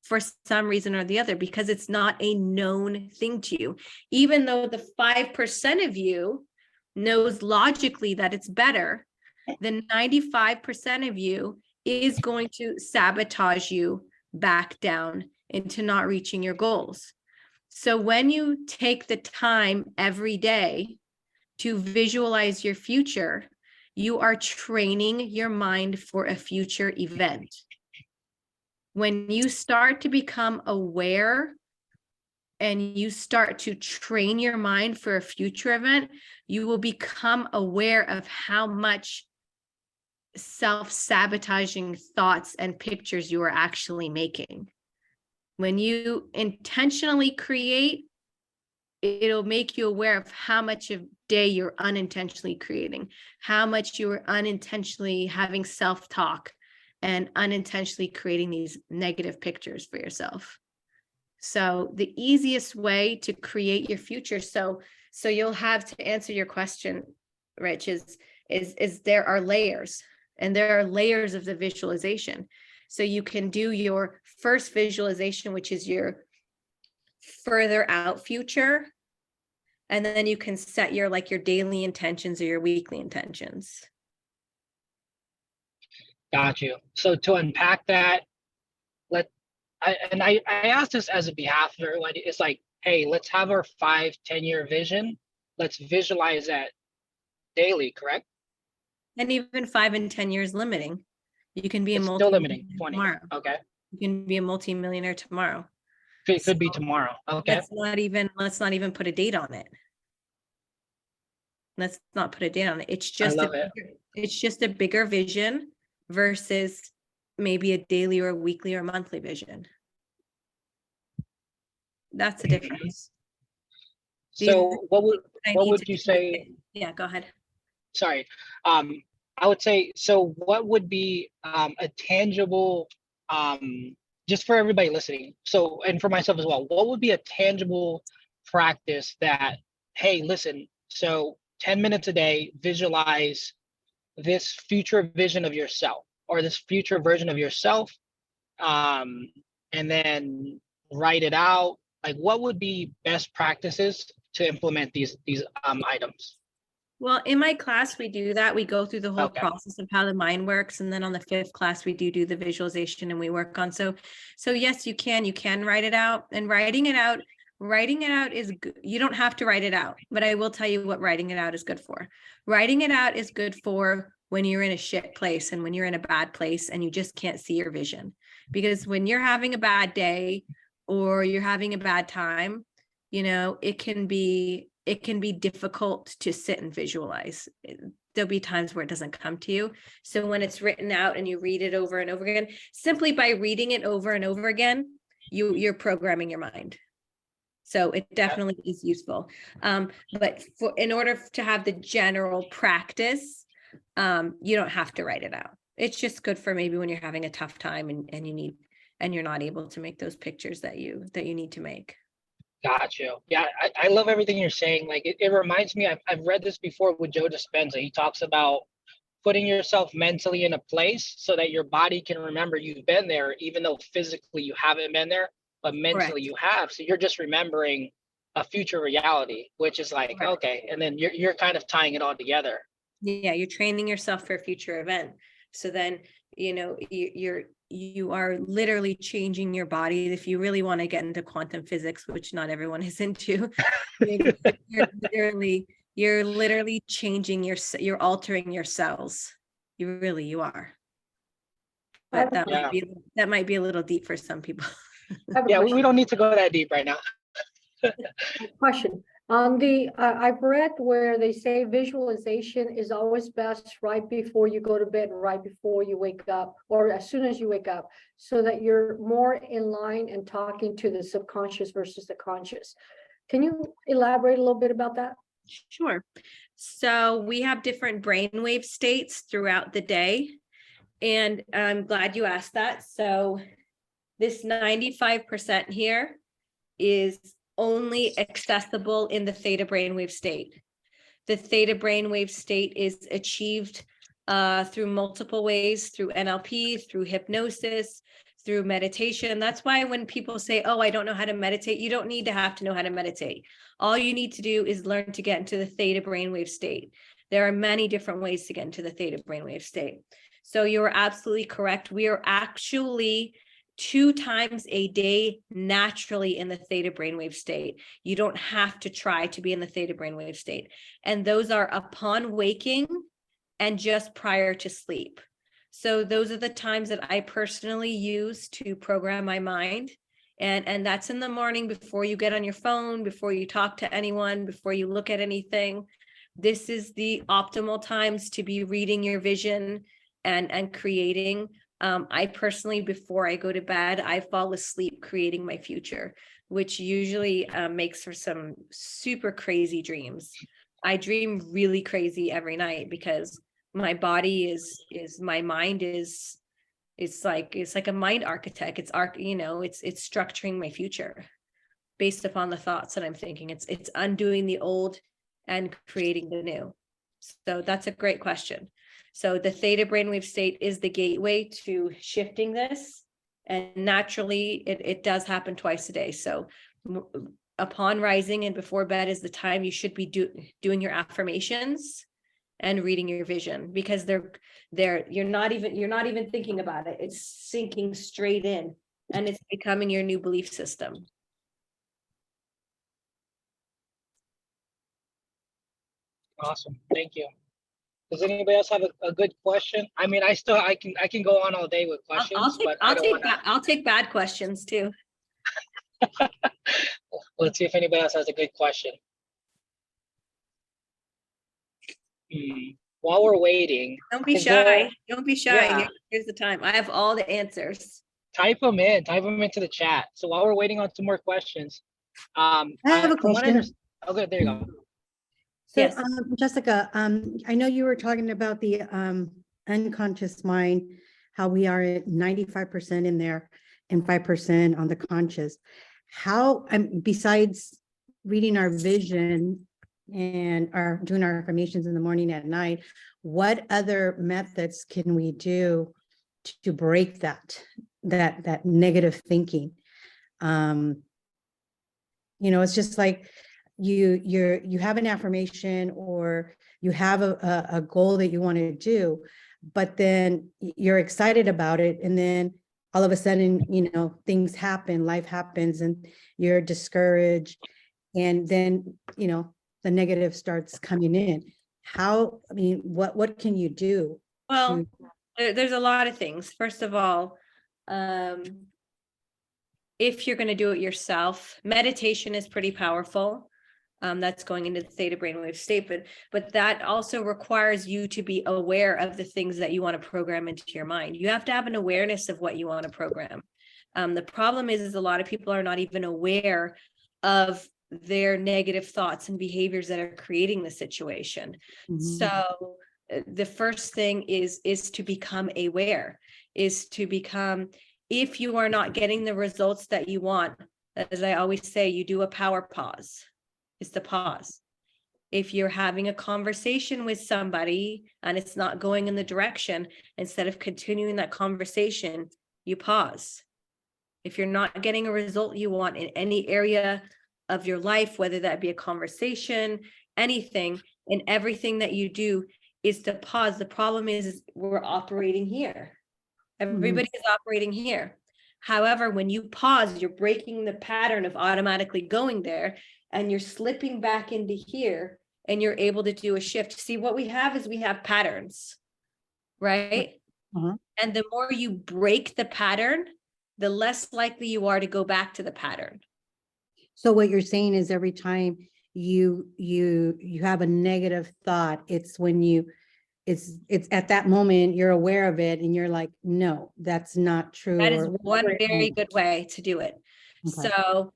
Speaker 3: for some reason or the other, because it's not a known thing to you. Even though the 5% of you knows logically that it's better, the 95% of you is going to sabotage you back down into not reaching your goals. So when you take the time every day to visualize your future, you are training your mind for a future event. When you start to become aware and you start to train your mind for a future event, you will become aware of how much self-sabotaging thoughts and pictures you are actually making. When you intentionally create, it'll make you aware of how much of day you're unintentionally creating, how much you are unintentionally having self-talk and unintentionally creating these negative pictures for yourself. So the easiest way to create your future, so you'll have to answer your question, Rich, is there are layers, and there are layers of the visualization. So you can do your first visualization, which is your further out future. And then you can set your daily intentions or your weekly intentions.
Speaker 7: Got you. So to unpack that, I asked this as a behalf of everyone. It's like, hey, let's have our 5-10 year vision. Let's visualize that daily, correct?
Speaker 3: And even 5 and 10 years limiting. You can be
Speaker 7: It's
Speaker 3: a
Speaker 7: still limiting, 20.
Speaker 3: tomorrow.
Speaker 7: Okay.
Speaker 3: You can be a multi-millionaire tomorrow.
Speaker 7: It could be
Speaker 3: So
Speaker 7: tomorrow. Okay.
Speaker 3: Let's not even put a date on it. Let's not put a date on it. It's just
Speaker 7: love it.
Speaker 3: It's just a bigger vision versus maybe a daily or a weekly or monthly vision. That's the difference.
Speaker 7: So what
Speaker 3: I
Speaker 7: what
Speaker 3: need
Speaker 7: would
Speaker 3: to
Speaker 7: you
Speaker 3: do
Speaker 7: say?
Speaker 3: it. Yeah, go ahead.
Speaker 7: Sorry. I would say, so what would be a tangible, just for everybody listening, so, and for myself as well, what would be a tangible practice that, hey, listen, so 10 minutes a day, visualize this future vision of yourself or this future version of yourself, and then write it out. Like, what would be best practices to implement these items?
Speaker 3: Well, in my class, we do that. We go through the whole
Speaker 7: Okay.
Speaker 3: process of how the mind works. And then on the 5th class, we do the visualization and we work on. So yes, you can write it out, and writing it out is good. You don't have to write it out, but I will tell you what writing it out is good for. Writing it out is good for when you're in a shit place and when you're in a bad place and you just can't see your vision. Because when you're having a bad day or you're having a bad time, it can be difficult to sit and visualize. There'll be times where it doesn't come to you. So when it's written out and you read it over and over again, simply by reading it over and over again, you're programming your mind. So it definitely is useful. But in order to have the general practice, you don't have to write it out. It's just good for maybe when you're having a tough time and you're not able to make those pictures that you need to make.
Speaker 7: Got you. Yeah, I love everything you're saying. Like, it reminds me, I've read this before with Joe Dispenza. He talks about putting yourself mentally in a place so that your body can remember you've been there, even though physically you haven't been there, but mentally you have. So you're just remembering a future reality, which is like,
Speaker 3: Correct.
Speaker 7: okay. And then you're kind of tying it all together.
Speaker 3: Yeah, you're training yourself for a future event. So then, you are literally changing your body. If you really want to get into quantum physics, which not everyone is into, you're literally changing you're altering your cells. You are. But that might be a little deep for some people.
Speaker 7: Yeah, we don't need to go that deep right now.
Speaker 5: Question. I've read where they say visualization is always best right before you go to bed, right before you wake up, or as soon as you wake up, so that you're more in line and talking to the subconscious versus the conscious. Can you elaborate a little bit about that?
Speaker 3: Sure. So we have different brainwave states throughout the day, and I'm glad you asked that. So this 95% here is only accessible in the theta brainwave state. The theta brainwave state is achieved through multiple ways, through NLP, through hypnosis, through meditation. That's why when people say, oh, I don't know how to meditate, you don't need to know how to meditate. All you need to do is learn to get into the theta brainwave state. There are many different ways to get into the theta brainwave state. So you're absolutely correct. We are actually 2 times a day naturally in the theta brainwave state. You don't have to try to be in the theta brainwave state. And those are upon waking and just prior to sleep. So those are the times that I personally use to program my mind. And that's in the morning before you get on your phone, before you talk to anyone, before you look at anything. This is the optimal times to be reading your vision and creating. I personally, before I go to bed, I fall asleep creating my future, which usually makes for some super crazy dreams. I dream really crazy every night because my body my mind is, it's like a mind architect. It's it's structuring my future based upon the thoughts that I'm thinking. It's undoing the old and creating the new. So that's a great question. So the theta brainwave state is the gateway to shifting this. And naturally, it does happen twice a day. So upon rising and before bed is the time you should be doing your affirmations and reading your vision, because you're not even thinking about it. It's sinking straight in and it's becoming your new belief system.
Speaker 7: Awesome. Thank you. Does anybody else have a good question? I mean, I can go on all day with questions, but
Speaker 3: I'll take bad questions too.
Speaker 7: Let's see if anybody else has a good question. While we're waiting,
Speaker 3: Don't be shy.
Speaker 7: Yeah.
Speaker 3: Here's the time. I have all the answers.
Speaker 7: Type them into the chat. So while we're waiting on 2 more questions,
Speaker 8: I have a question.
Speaker 7: Okay, there you go.
Speaker 8: So,
Speaker 3: Yes.
Speaker 8: Jessica, I know you were talking about the unconscious mind, how we are at 95% in there and 5% on the conscious. How, besides reading our vision and doing our affirmations in the morning and at night, what other methods can we do to break that negative thinking? It's just like you have an affirmation or you have a goal that you want to do, but then you're excited about it, and then all of a sudden, things happen, life happens, and you're discouraged, and then the negative starts coming in. What can you do?
Speaker 3: Well, there's a lot of things. First of all, if you're going to do it yourself, meditation is pretty powerful. That's going into the theta brainwave state, but that also requires you to be aware of the things that you want to program into your mind. You have to have an awareness of what you want to program. The problem is a lot of people are not even aware of their negative thoughts and behaviors that are creating the situation.
Speaker 8: Mhm.
Speaker 3: So the first thing is to become aware, if you are not getting the results that you want, as I always say, you do a power pause. It's the pause. If you're having a conversation with somebody and it's not going in the direction, instead of continuing that conversation, you pause. If you're not getting a result you want in any area of your life, whether that be a conversation, anything, and everything that you do is to pause. The problem is we're operating here. Everybody is operating here. However, when you pause, you're breaking the pattern of automatically going there, and you're slipping back into here, and you're able to do a shift. See, what we have patterns, right?
Speaker 8: Uh-huh.
Speaker 3: And the more you break the pattern, the less likely you are to go back to the pattern.
Speaker 8: So what you're saying is every time you have a negative thought, it's when it's at that moment you're aware of it and you're like, no, that's not true.
Speaker 3: That is
Speaker 8: or
Speaker 3: one
Speaker 8: whatever.
Speaker 3: very good way to do it.
Speaker 8: Okay.
Speaker 3: So,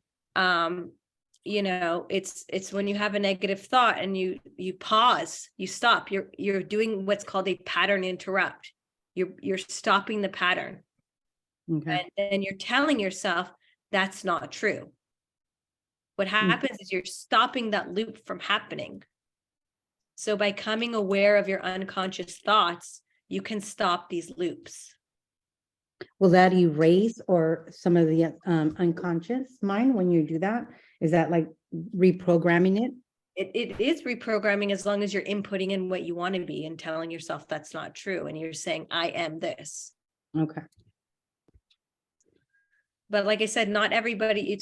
Speaker 3: it's when you have a negative thought and you pause, you stop, you're doing what's called a pattern interrupt. You're stopping the pattern.
Speaker 8: Okay.
Speaker 3: And then you're telling yourself that's not true. What happens is you're stopping that loop from happening. So by becoming aware of your unconscious thoughts, you can stop these loops.
Speaker 8: Will that erase or some of the unconscious mind when you do that? Is that like reprogramming it?
Speaker 3: it is reprogramming as long as you're inputting in what you want to be and telling yourself that's not true. And you're saying, I am this.
Speaker 8: Okay.
Speaker 3: But like I said, not everybody,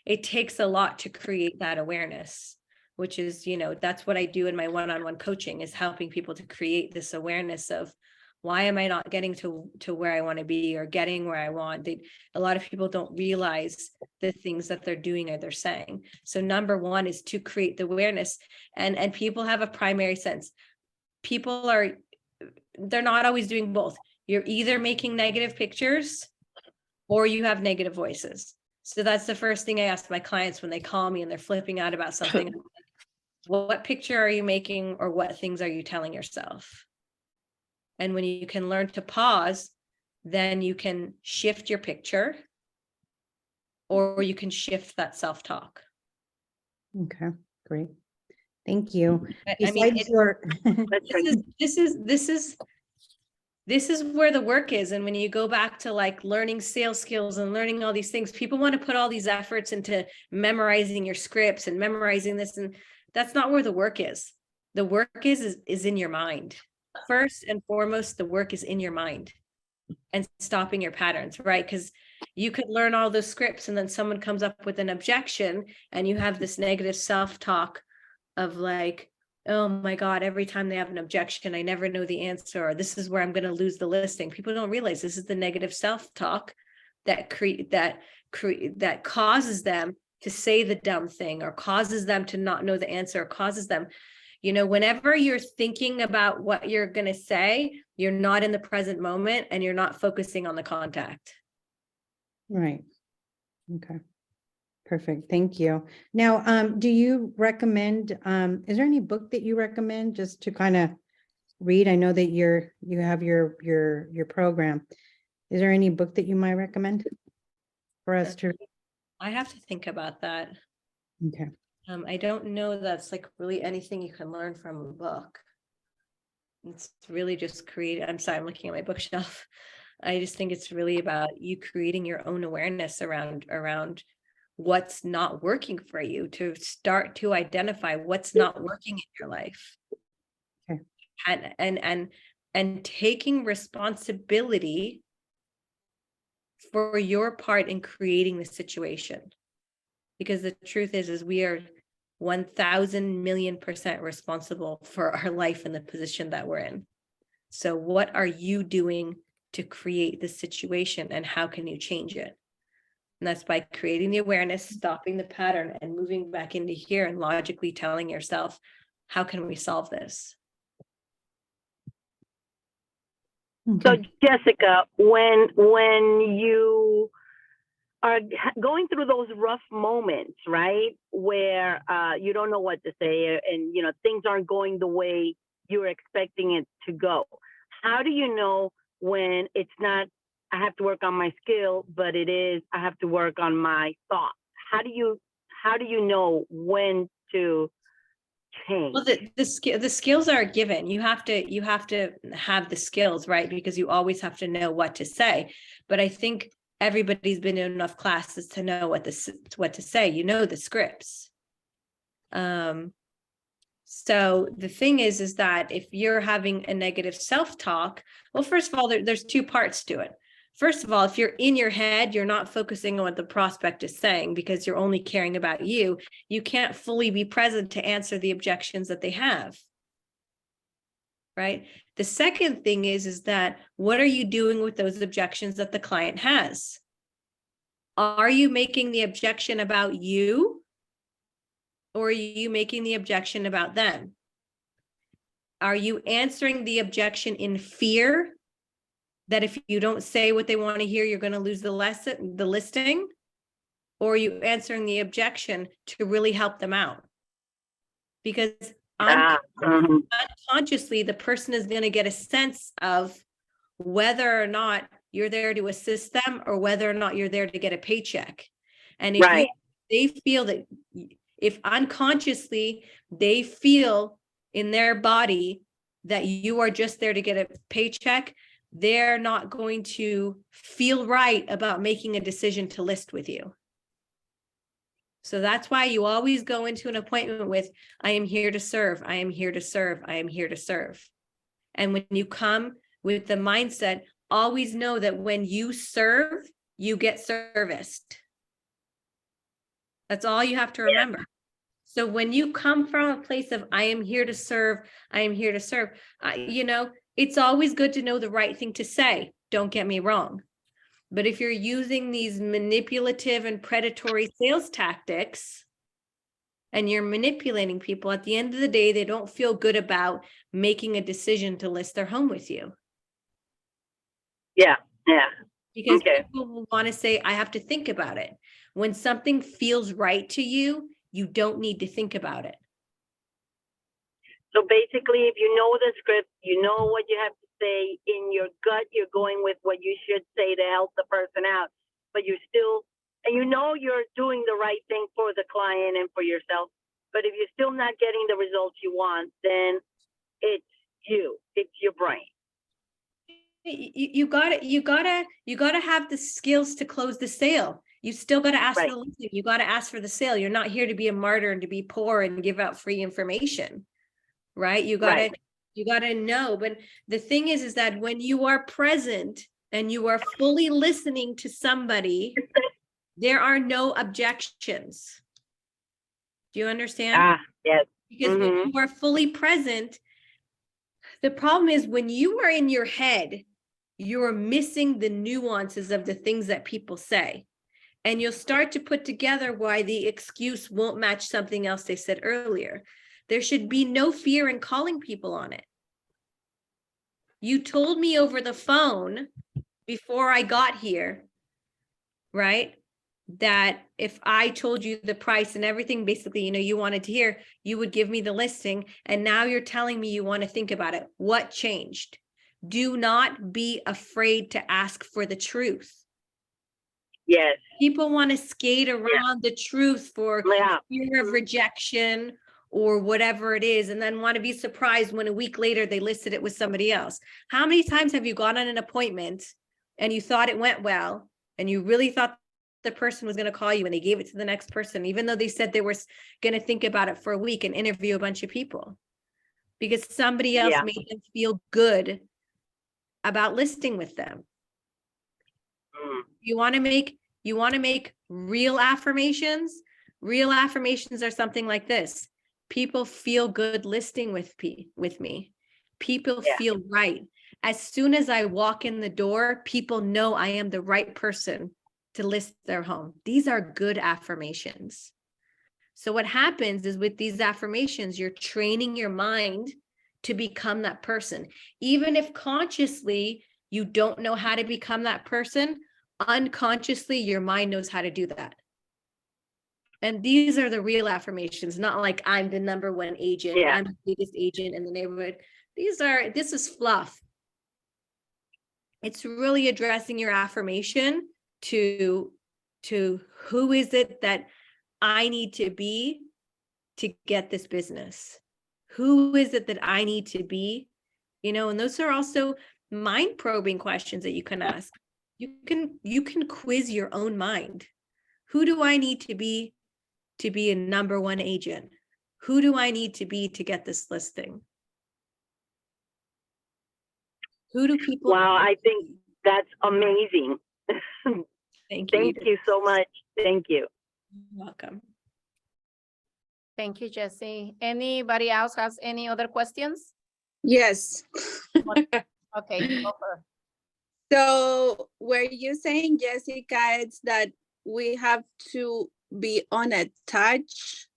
Speaker 3: it takes a lot to create that awareness, which is, that's what I do in my one-on-one coaching, is helping people to create this awareness of, why am I not getting to where I want to be, or getting where I want? A lot of people don't realize the things that they're doing or they're saying. So number one is to create the awareness, and people have a primary sense. They're not always doing both. You're either making negative pictures or you have negative voices. So that's the first thing I ask my clients when they call me and they're flipping out about something. What picture are you making, or what things are you telling yourself? And when you can learn to pause, then you can shift your picture, or you can shift that self-talk.
Speaker 8: Okay, great. Thank you.
Speaker 3: I mean,
Speaker 8: Besides your,
Speaker 3: this is where the work is. And when you go back to like learning sales skills and learning all these things, people want to put all these efforts into memorizing your scripts and memorizing this. And that's not where the work is. The work is in your mind. First and foremost, the work is in your mind and stopping your patterns, right? Because you could learn all those scripts and then someone comes up with an objection and you have this negative self-talk of like, oh my God, every time they have an objection, I never know the answer, or this is where I'm going to lose the listing. People don't realize this is the negative self-talk that causes them to say the dumb thing, or causes them to not know the answer, or causes them, whenever you're thinking about what you're going to say, you're not in the present moment and you're not focusing on the contact.
Speaker 8: right. Okay. Perfect. Thank you. Now, do you recommend, is there any book that you recommend just to kind of read? I know that you have your program. Is there any book that you might recommend for us to?
Speaker 3: I have to think about that.
Speaker 8: Okay.
Speaker 3: I don't know that's like really anything you can learn from a book. It's really just I'm sorry, I'm looking at my bookshelf. I just think it's really about you creating your own awareness around what's not working for you, to start to identify what's not working in your life.
Speaker 8: Okay.
Speaker 3: And taking responsibility for your part in creating the situation. Because the truth is we are 1,000,000,000% responsible for our life and the position that we're in. So what are you doing to create the situation, and how can you change it? And that's by creating the awareness, stopping the pattern, and moving back into here and logically telling yourself, how can we solve this?
Speaker 9: So Jessica, when you are going through those rough moments, right, where you don't know what to say, and things aren't going the way you're expecting it to go, how do you know when it's not, I have to work on my skill, but it is, I have to work on my thoughts? How do you know when to change?
Speaker 3: Well, the skills are given. You have to have the skills, right? Because you always have to know what to say. But I think everybody's been in enough classes to know what to say. The scripts. So the thing is that if you're having a negative self-talk, well, first of all, there's two parts to it. First of all, if you're in your head, you're not focusing on what the prospect is saying because you're only caring about you. You can't fully be present to answer the objections that they have. Right? The second thing is that what are you doing with those objections that the client has? Are you making the objection about you? Or are you making the objection about them? Are you answering the objection in fear that if you don't say what they want to hear, you're going to lose the listing? Or are you answering the objection to really help them out? Because unconsciously, the person is going to get a sense of whether or not you're there to assist them or whether or not you're there to get a paycheck. And if they feel that, if unconsciously they feel in their body that you are just there to get a paycheck, they're not going to feel right about making a decision to list with you. So that's why you always go into an appointment with, I am here to serve, I am here to serve, I am here to serve. And when you come with the mindset, always know that when you serve, you get serviced. That's all you have to remember. So when you come from a place of, I am here to serve, I am here to serve, it's always good to know the right thing to say. Don't get me wrong. But if you're using these manipulative and predatory sales tactics and you're manipulating people, at the end of the day, they don't feel good about making a decision to list their home with you.
Speaker 9: Yeah.
Speaker 3: Because
Speaker 9: Okay.
Speaker 3: people will want to say, I have to think about it. When something feels right to you, you don't need to think about it.
Speaker 9: So basically, if you know the script, you know what you have to say in your gut, you're going with what you should say to help the person out, but you still, and you know you're doing the right thing for the client and for yourself. But if you're still not getting the results you want, then it's your brain.
Speaker 3: You gotta have the skills to close the sale. You still gotta ask
Speaker 9: Right.
Speaker 3: for the listing. You gotta ask for the sale. You're not here to be a martyr and to be poor and give out free information, right? You gotta know. But the thing is that when you are present and you are fully listening to somebody, there are no objections. Do you understand?
Speaker 9: Yes.
Speaker 3: Because when you are fully present, the problem is when you are in your head, you're missing the nuances of the things that people say. And you'll start to put together why the excuse won't match something else they said earlier. There should be no fear in calling people on it. You told me over the phone before I got here, right? That if I told you the price and everything, basically, you wanted to hear, you would give me the listing. And now you're telling me you want to think about it. What changed? Do not be afraid to ask for the truth.
Speaker 9: Yes.
Speaker 3: People want to skate around the truth for fear of rejection or whatever it is, and then want to be surprised when a week later they listed it with somebody else. How many times have you gone on an appointment and you thought it went well and you really thought the person was going to call you and they gave it to the next person, even though they said they were going to think about it for a week and interview a bunch of people because somebody else made them feel good about listing with them. You want to make real affirmations? Real affirmations are something like this. People feel good listing with me. People feel right. As soon as I walk in the door, people know I am the right person to list their home. These are good affirmations. So what happens is with these affirmations, you're training your mind to become that person. Even if consciously you don't know how to become that person, unconsciously your mind knows how to do that. And these are the real affirmations, not like I'm the number one agent, I'm the biggest agent in the neighborhood. This is fluff. It's really addressing your affirmation to who is it that I need to be to get this business? Who is it that I need to be? And those are also mind probing questions that you can ask. You can quiz your own mind. Who do I need to be a number one agent? Who do I need to be to get this listing? Who do people?
Speaker 9: Wow, I think that's amazing.
Speaker 3: Thank
Speaker 9: you so much. Thank you.
Speaker 3: You're welcome.
Speaker 2: Thank you, Jessie. Anybody else has any other questions?
Speaker 10: Yes.
Speaker 2: Okay, over.
Speaker 10: So were you saying, Jessica, it's that we have to be on a touch?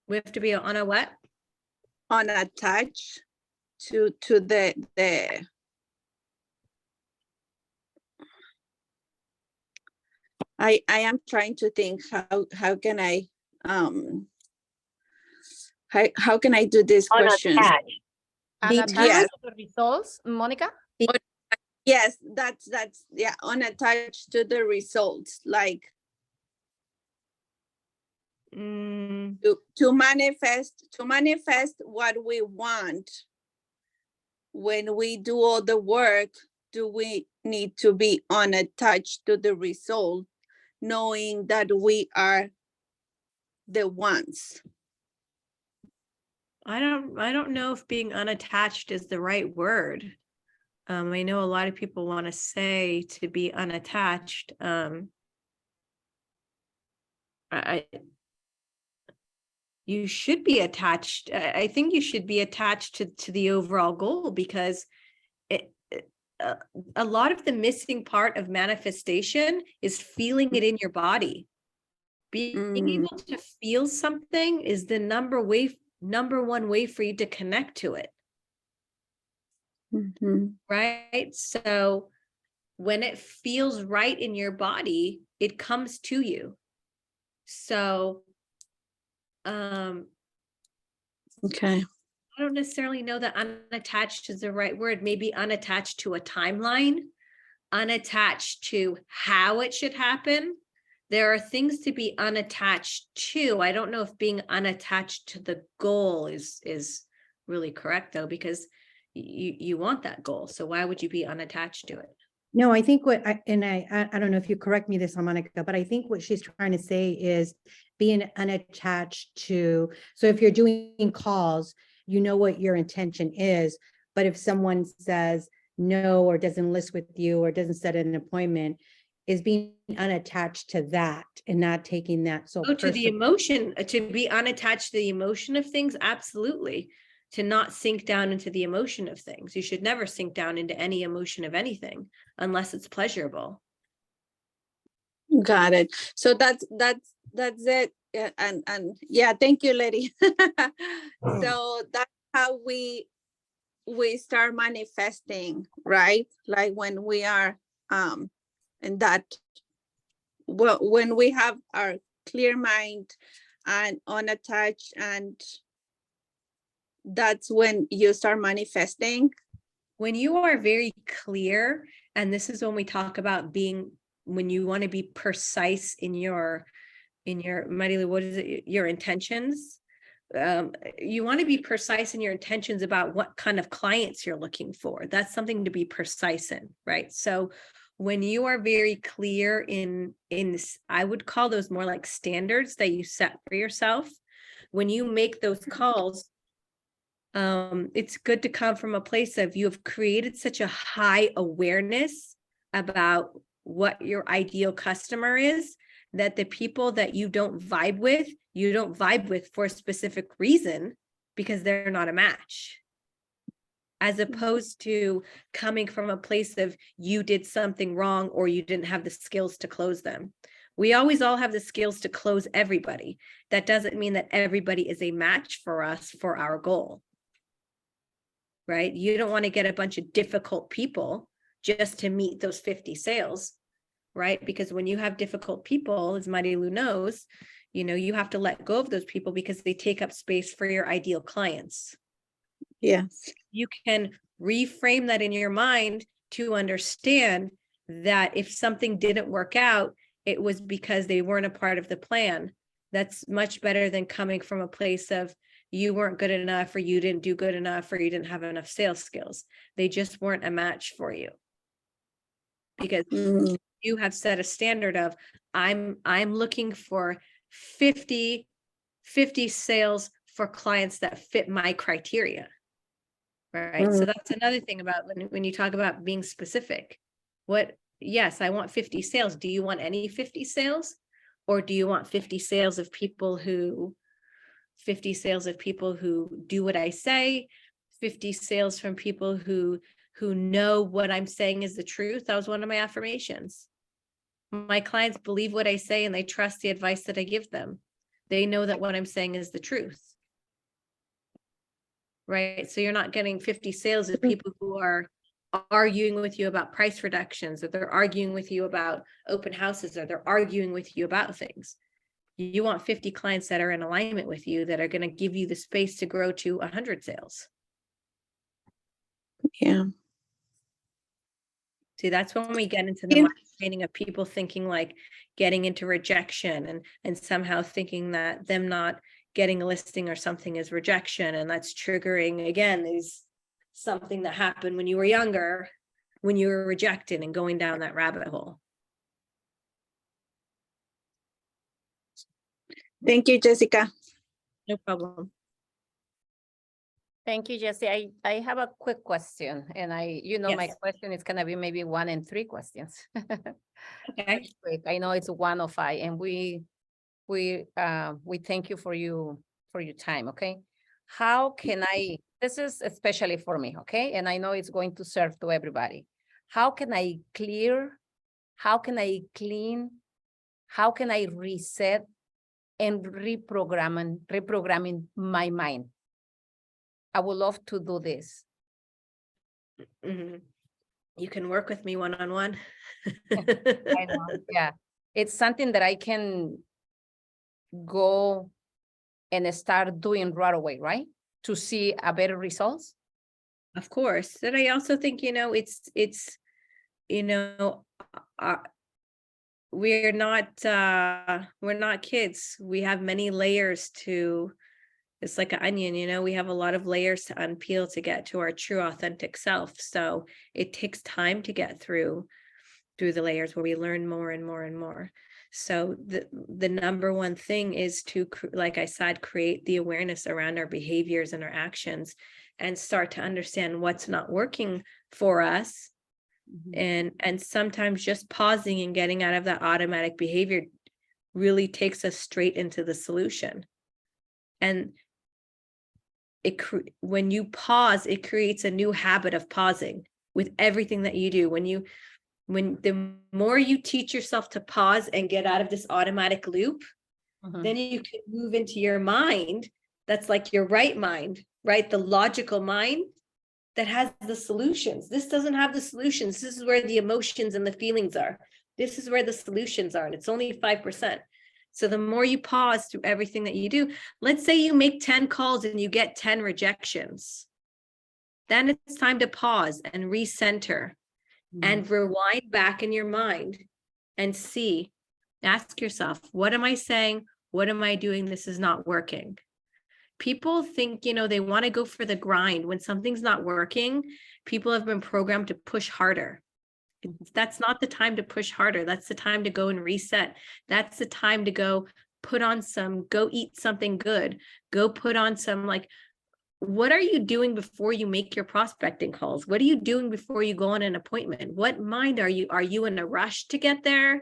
Speaker 3: We have to be on a what?
Speaker 10: On a touch to the I am trying to think how can I how can I do this question?
Speaker 2: Unattached to the results, Monica?
Speaker 10: Yes, that's unattached to the results, like to manifest what we want. When we do all the work, do we need to be unattached to the result knowing that we are the ones?
Speaker 3: I don't know if being unattached is the right word. I know a lot of people want to say to be unattached. You should be attached. I think you should be attached to the overall goal, because a lot of the missing part of manifestation is feeling it in your body. Being able to feel something is the number one way for you to connect to it. Right? So when it feels right in your body, it comes to you. So
Speaker 10: Okay.
Speaker 3: I don't necessarily know that unattached is the right word. Maybe unattached to a timeline, unattached to how it should happen. There are things to be unattached to. I don't know if being unattached to the goal is really correct, though, because you want that goal. So why would you be unattached to it?
Speaker 8: No, I think what I don't know if you correct me this, Monica, but I think what she's trying to say is being unattached to, so if you're doing calls, you know what your intention is, but if someone says no, or doesn't list with you, or doesn't set an appointment, is being unattached to that and not taking that so
Speaker 3: To the emotion, to be unattached to the emotion of things, absolutely. To not sink down into the emotion of things. You should never sink down into any emotion of anything unless it's pleasurable.
Speaker 10: Got it. So that's it. Yeah, and yeah, thank you, lady. So that's how we start manifesting, right? Like when we are in that, well, when we have our clear mind and unattached, and that's when you start manifesting.
Speaker 3: When you are very clear, and this is when we talk about being, when you want to be precise in your Marilu, what is it, your intentions. You want to be precise in your intentions about what kind of clients you're looking for. That's something to be precise in, right? So when you are very clear in I would call those more like standards that you set for yourself. When you make those calls, it's good to come from a place of, you have created such a high awareness about what your ideal customer is, that the people that you don't vibe with for a specific reason, because they're not a match. As opposed to coming from a place of you did something wrong or you didn't have the skills to close them. We always all have the skills to close everybody. That doesn't mean that everybody is a match for us for our goal. Right? You don't want to get a bunch of difficult people just to meet those 50 sales, right? Because when you have difficult people, as Marilu knows, you have to let go of those people because they take up space for your ideal clients.
Speaker 10: Yes.
Speaker 3: You can reframe that in your mind to understand that if something didn't work out, it was because they weren't a part of the plan. That's much better than coming from a place of, you weren't good enough, or you didn't do good enough, or you didn't have enough sales skills. They just weren't a match for you. Because you have set a standard of, I'm looking for 50 sales for clients that fit my criteria. Right. So that's another thing about when you talk about being specific. Yes, I want 50 sales. Do you want any 50 sales? Or do you want 50 sales of people who do what I say, 50 sales from people who know what I'm saying is the truth? That was one of my affirmations. My clients believe what I say and they trust the advice that I give them. They know that what I'm saying is the truth. Right? So you're not getting 50 sales of people who are arguing with you about price reductions, or they're arguing with you about open houses, or they're arguing with you about things. You want 50 clients that are in alignment with you, that are going to give you the space to grow to 100 sales.
Speaker 10: Yeah.
Speaker 3: See, that's when we get into the mind training of people thinking like getting into rejection and somehow thinking that them not getting a listing or something is rejection. And that's triggering, again, is something that happened when you were younger, when you were rejected, and going down that rabbit hole.
Speaker 10: Thank you, Jessica.
Speaker 3: No problem.
Speaker 2: Thank you, Jesse. I have a quick question, and my
Speaker 3: Yes.
Speaker 2: question is gonna be maybe 1 and 3 questions.
Speaker 3: Okay.
Speaker 2: Quick. I know it's 1:05, and we thank you for your time, okay? How can this is especially for me, okay? And I know it's going to serve to everybody. How can I clear? How can I clean? How can I reset and reprogramming my mind? I would love to do this.
Speaker 3: Mhm. You can work with me one-on-one.
Speaker 2: I know, yeah. It's something that I can go and start doing right away, right? To see a better results.
Speaker 3: Of course. And I also think, it's, uh, we're not kids. We have many layers to, it's like an onion, we have a lot of layers to unpeel to get to our true authentic self. So it takes time to get through the layers where we learn more and more and more. So the number one thing is to, like I said, create the awareness around our behaviors and our actions and start to understand what's not working for us. And sometimes just pausing and getting out of that automatic behavior really takes us straight into the solution. And when you pause, it creates a new habit of pausing with everything that you do. When the more you teach yourself to pause and get out of this automatic loop, then you can move into your mind. That's like your right mind, right? The logical mind that has the solutions. This doesn't have the solutions. This is where the emotions and the feelings are. This is where the solutions are. And it's only 5%. So the more you pause through everything that you do, let's say you make 10 calls and you get 10 rejections. Then it's time to pause and recenter and rewind back in your mind and ask yourself, what am I saying? What am I doing? This is not working. People think, they want to go for the grind. When something's not working, people have been programmed to push harder. That's not the time to push harder. That's the time to go and reset. That's the time to go go eat something good. Go put on some, what are you doing before you make your prospecting calls? What are you doing before you go on an appointment? What mind are you? Are you in a rush to get there?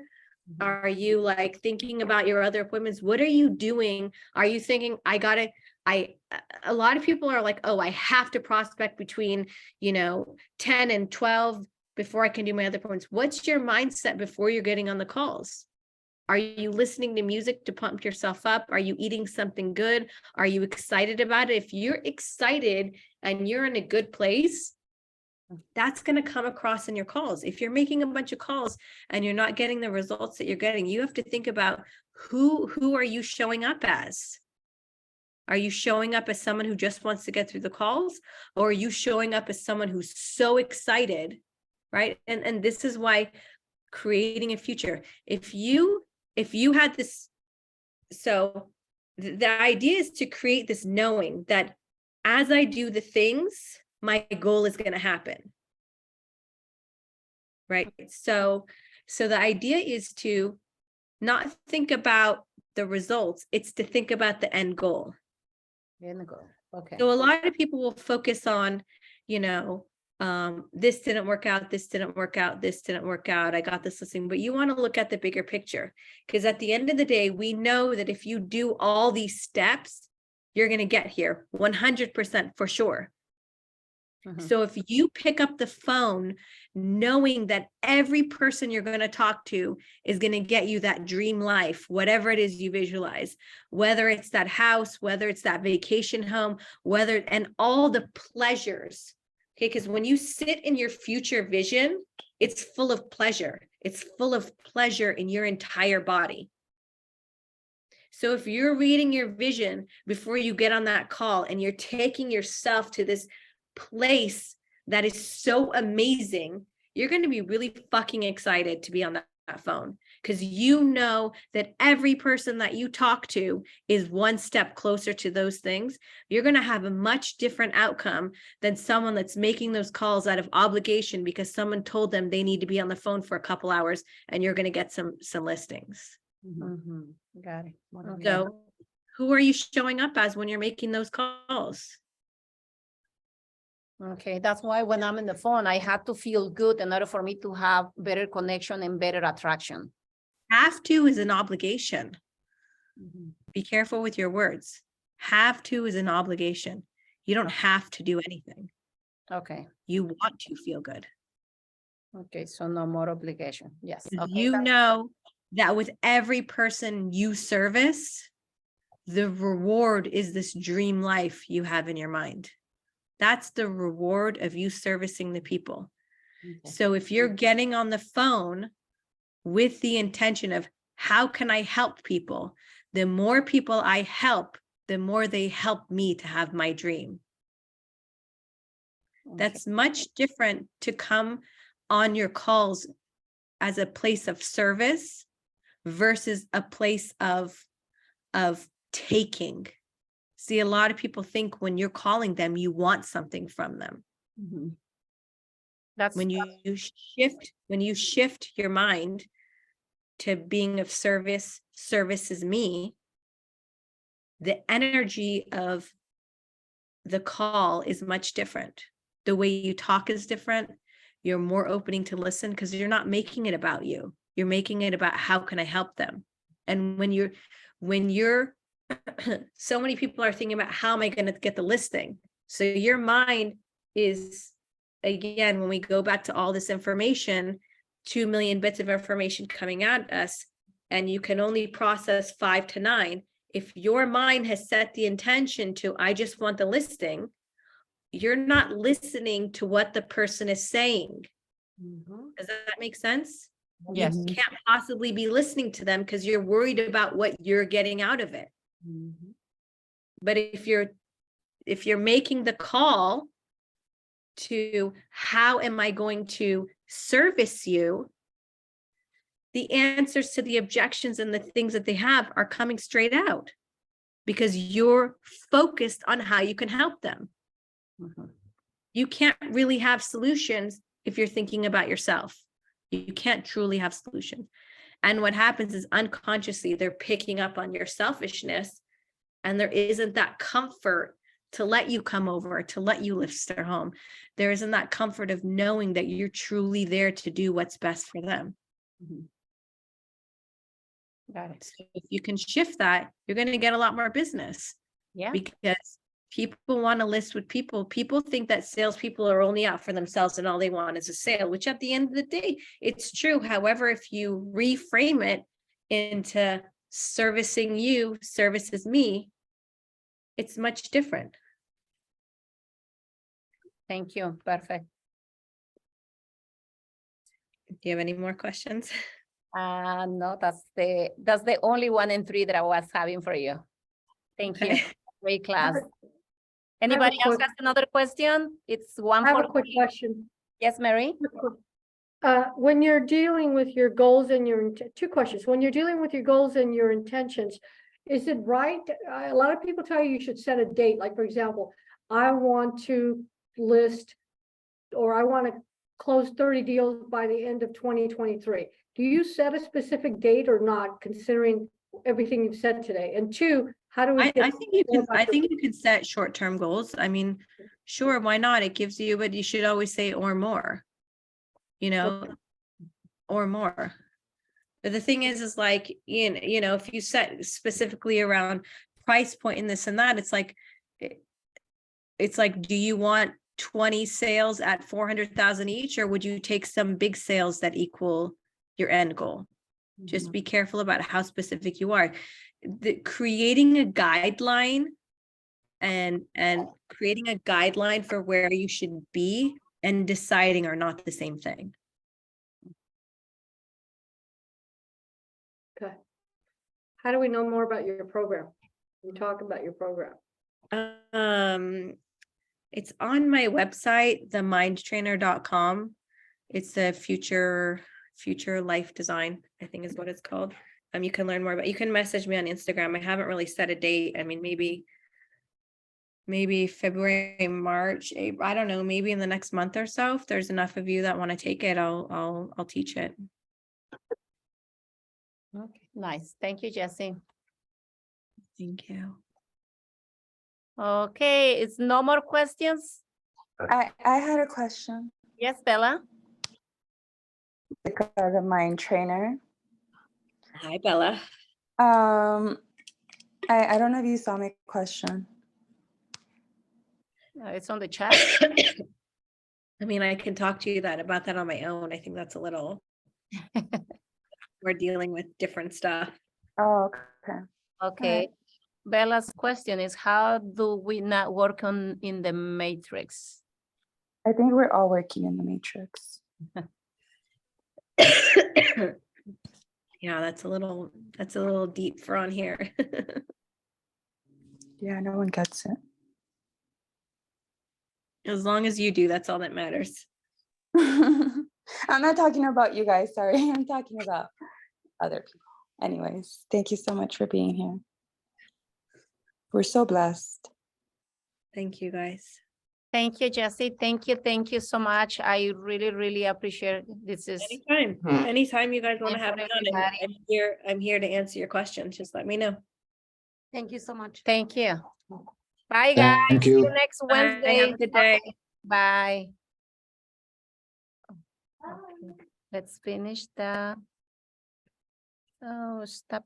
Speaker 3: Are you thinking about your other appointments? What are you doing? Are you thinking, a lot of people are like, oh, I have to prospect between, 10 and 12 before I can do my other appointments. What's your mindset before you're getting on the calls? Are you listening to music to pump yourself up? Are you eating something good? Are you excited about it? If you're excited and you're in a good place, that's going to come across in your calls. If you're making a bunch of calls and you're not getting the results that you're getting, you have to think about who are you showing up as? Are you showing up as someone who just wants to get through the calls? Or are you showing up as someone who's so excited, right? And this is why creating a future, if you had this, so the idea is to create this knowing that as I do the things, my goal is going to happen, right? So the idea is to not think about the results, it's to think about the end goal.
Speaker 2: Okay.
Speaker 3: So a lot of people will focus on, this didn't work out, this didn't work out, this didn't work out, I got this listing, but you want to look at the bigger picture, because at the end of the day, we know that if you do all these steps, you're going to get here 100% for sure. So if you pick up the phone, knowing that every person you're going to talk to is going to get you that dream life, whatever it is you visualize, whether it's that house, whether it's that vacation home, and all the pleasures. Okay, because when you sit in your future vision, it's full of pleasure. It's full of pleasure in your entire body. So if you're reading your vision before you get on that call and you're taking yourself to this place that is so amazing, you're going to be really fucking excited to be on that phone, because you know that every person that you talk to is one step closer to those things. You're going to have a much different outcome than someone that's making those calls out of obligation because someone told them they need to be on the phone for a couple hours, and you're going to get some listings.
Speaker 2: Got it.
Speaker 3: So Who are you showing up as when you're making those calls?
Speaker 2: Okay, that's why when I'm on the phone, I have to feel good in order for me to have better connection and better attraction.
Speaker 3: Have to is an obligation. Be careful with your words. Have to is an obligation. You don't have to do anything.
Speaker 2: Okay,
Speaker 3: You want to feel good.
Speaker 2: okay, so no more obligation. Yes.
Speaker 3: 'Cause
Speaker 2: Okay,
Speaker 3: you know that with every person you service, the reward is this dream life you have in your mind. That's the reward of you servicing the people.
Speaker 2: okay.
Speaker 3: So if you're getting on the phone with the intention of how can I help people, the more people I help, the more they help me to have my dream. That's much different to come on your calls as a place of service versus a place of taking. See, a lot of people think when you're calling them, you want something from them.
Speaker 2: Mhm. That's
Speaker 3: When you shift your mind to being of service, service is me, the energy of the call is much different. The way you talk is different. You're more opening to listen because you're not making it about you. You're making it about how can I help them? And when you're so many people are thinking about how am I going to get the listing? So your mind is, again, when we go back to all this information, 2 million bits of information coming at us, and you can only process 5 to 9. If your mind has set the intention to, I just want the listing, you're not listening to what the person is saying. Does that make sense?
Speaker 2: Yes.
Speaker 3: You can't possibly be listening to them because you're worried about what you're getting out of it. But if you're making the call to how am I going to service you, the answers to the objections and the things that they have are coming straight out because you're focused on how you can help them. You can't really have solutions if you're thinking about yourself. You can't truly have solutions. And what happens is unconsciously they're picking up on your selfishness, and there isn't that comfort to let you come over, to let you lift their home. There isn't that comfort of knowing that you're truly there to do what's best for them.
Speaker 2: Got it.
Speaker 3: So if you can shift that, you're going to get a lot more business.
Speaker 2: Yeah.
Speaker 3: Because people want to list with people. People think that salespeople are only out for themselves and all they want is a sale, which at the end of the day, it's true. However, if you reframe it into servicing you, services me, it's much different.
Speaker 2: Thank you. Perfect.
Speaker 3: Do you have any more questions?
Speaker 2: No, that's the only 1 in 3 that I was having for you. Thank you.
Speaker 3: Okay.
Speaker 2: Great class.
Speaker 5: I have
Speaker 2: Anybody
Speaker 5: a
Speaker 2: else
Speaker 5: quick-
Speaker 2: has another question? It's one
Speaker 5: I have
Speaker 2: for
Speaker 5: a quick question.
Speaker 2: Yes, Mary.
Speaker 5: When you're dealing with your goals and your, 2 questions, when you're dealing with your goals and your intentions, is it right? A lot of people tell you should set a date, like for example, I want to list or I want to close 30 deals by the end of 2023. Do you set a specific date or not, considering everything you've said today? And 2, how do we
Speaker 3: I
Speaker 5: get
Speaker 3: think you
Speaker 5: more
Speaker 3: can.
Speaker 5: about
Speaker 3: I
Speaker 5: your-
Speaker 3: think you can set short-term goals. I mean, sure, why not? It gives you, but you should always say or more. You know, or more. But the thing is like, you know, if you set specifically around price point and this and that, it's like, do you want 20 sales at 400,000 each, or would you take some big sales that equal your end goal? Just be careful about how specific you are. Creating a guideline and creating a guideline for where you should be and deciding are not the same thing.
Speaker 5: Okay. How do we know more about your program? You talk about your program.
Speaker 3: It's on my website, themindtrainer.com. It's a future life design, I think is what it's called. You can learn more about, you can message me on Instagram. I haven't really set a date. I mean, maybe February, March, April, I don't know, maybe in the next month or so. If there's enough of you that want to take it, I'll teach it.
Speaker 2: Okay, nice. Thank you, Jessie.
Speaker 3: Thank you.
Speaker 2: Okay, it's no more questions?
Speaker 11: I had a question.
Speaker 2: Yes, Bella?
Speaker 11: Jesika The Mind Trainer.
Speaker 3: Hi, Bella.
Speaker 11: I don't know if you saw my question.
Speaker 2: It's on the chat.
Speaker 3: I mean, I can talk to you about that on my own. I think that's a little, we're dealing with different stuff.
Speaker 11: Oh, okay.
Speaker 2: Okay. Bella's question is, how do we not work in the matrix?
Speaker 11: I think we're all working in the matrix.
Speaker 3: Yeah, that's a little deep for on here.
Speaker 11: Yeah, no one gets it.
Speaker 3: As long as you do, that's all that matters.
Speaker 11: I'm not talking about you guys, sorry. I'm talking about other people. Anyways, thank you so much for being here. We're so blessed.
Speaker 3: Thank you, guys.
Speaker 2: Thank you, Jessie. Thank you so much. I really, really appreciate it. This is
Speaker 3: Anytime you guys want to have me on,
Speaker 2: everybody.
Speaker 3: I'm here to answer your questions. Just let me know.
Speaker 5: Thank you so much.
Speaker 2: Thank you. Bye, guys.
Speaker 12: Thank
Speaker 2: See
Speaker 12: you.
Speaker 2: you next
Speaker 3: Bye.
Speaker 2: Wednesday.
Speaker 3: Have a good day.
Speaker 2: Okay, bye. Okay, let's finish the. Oh, stop.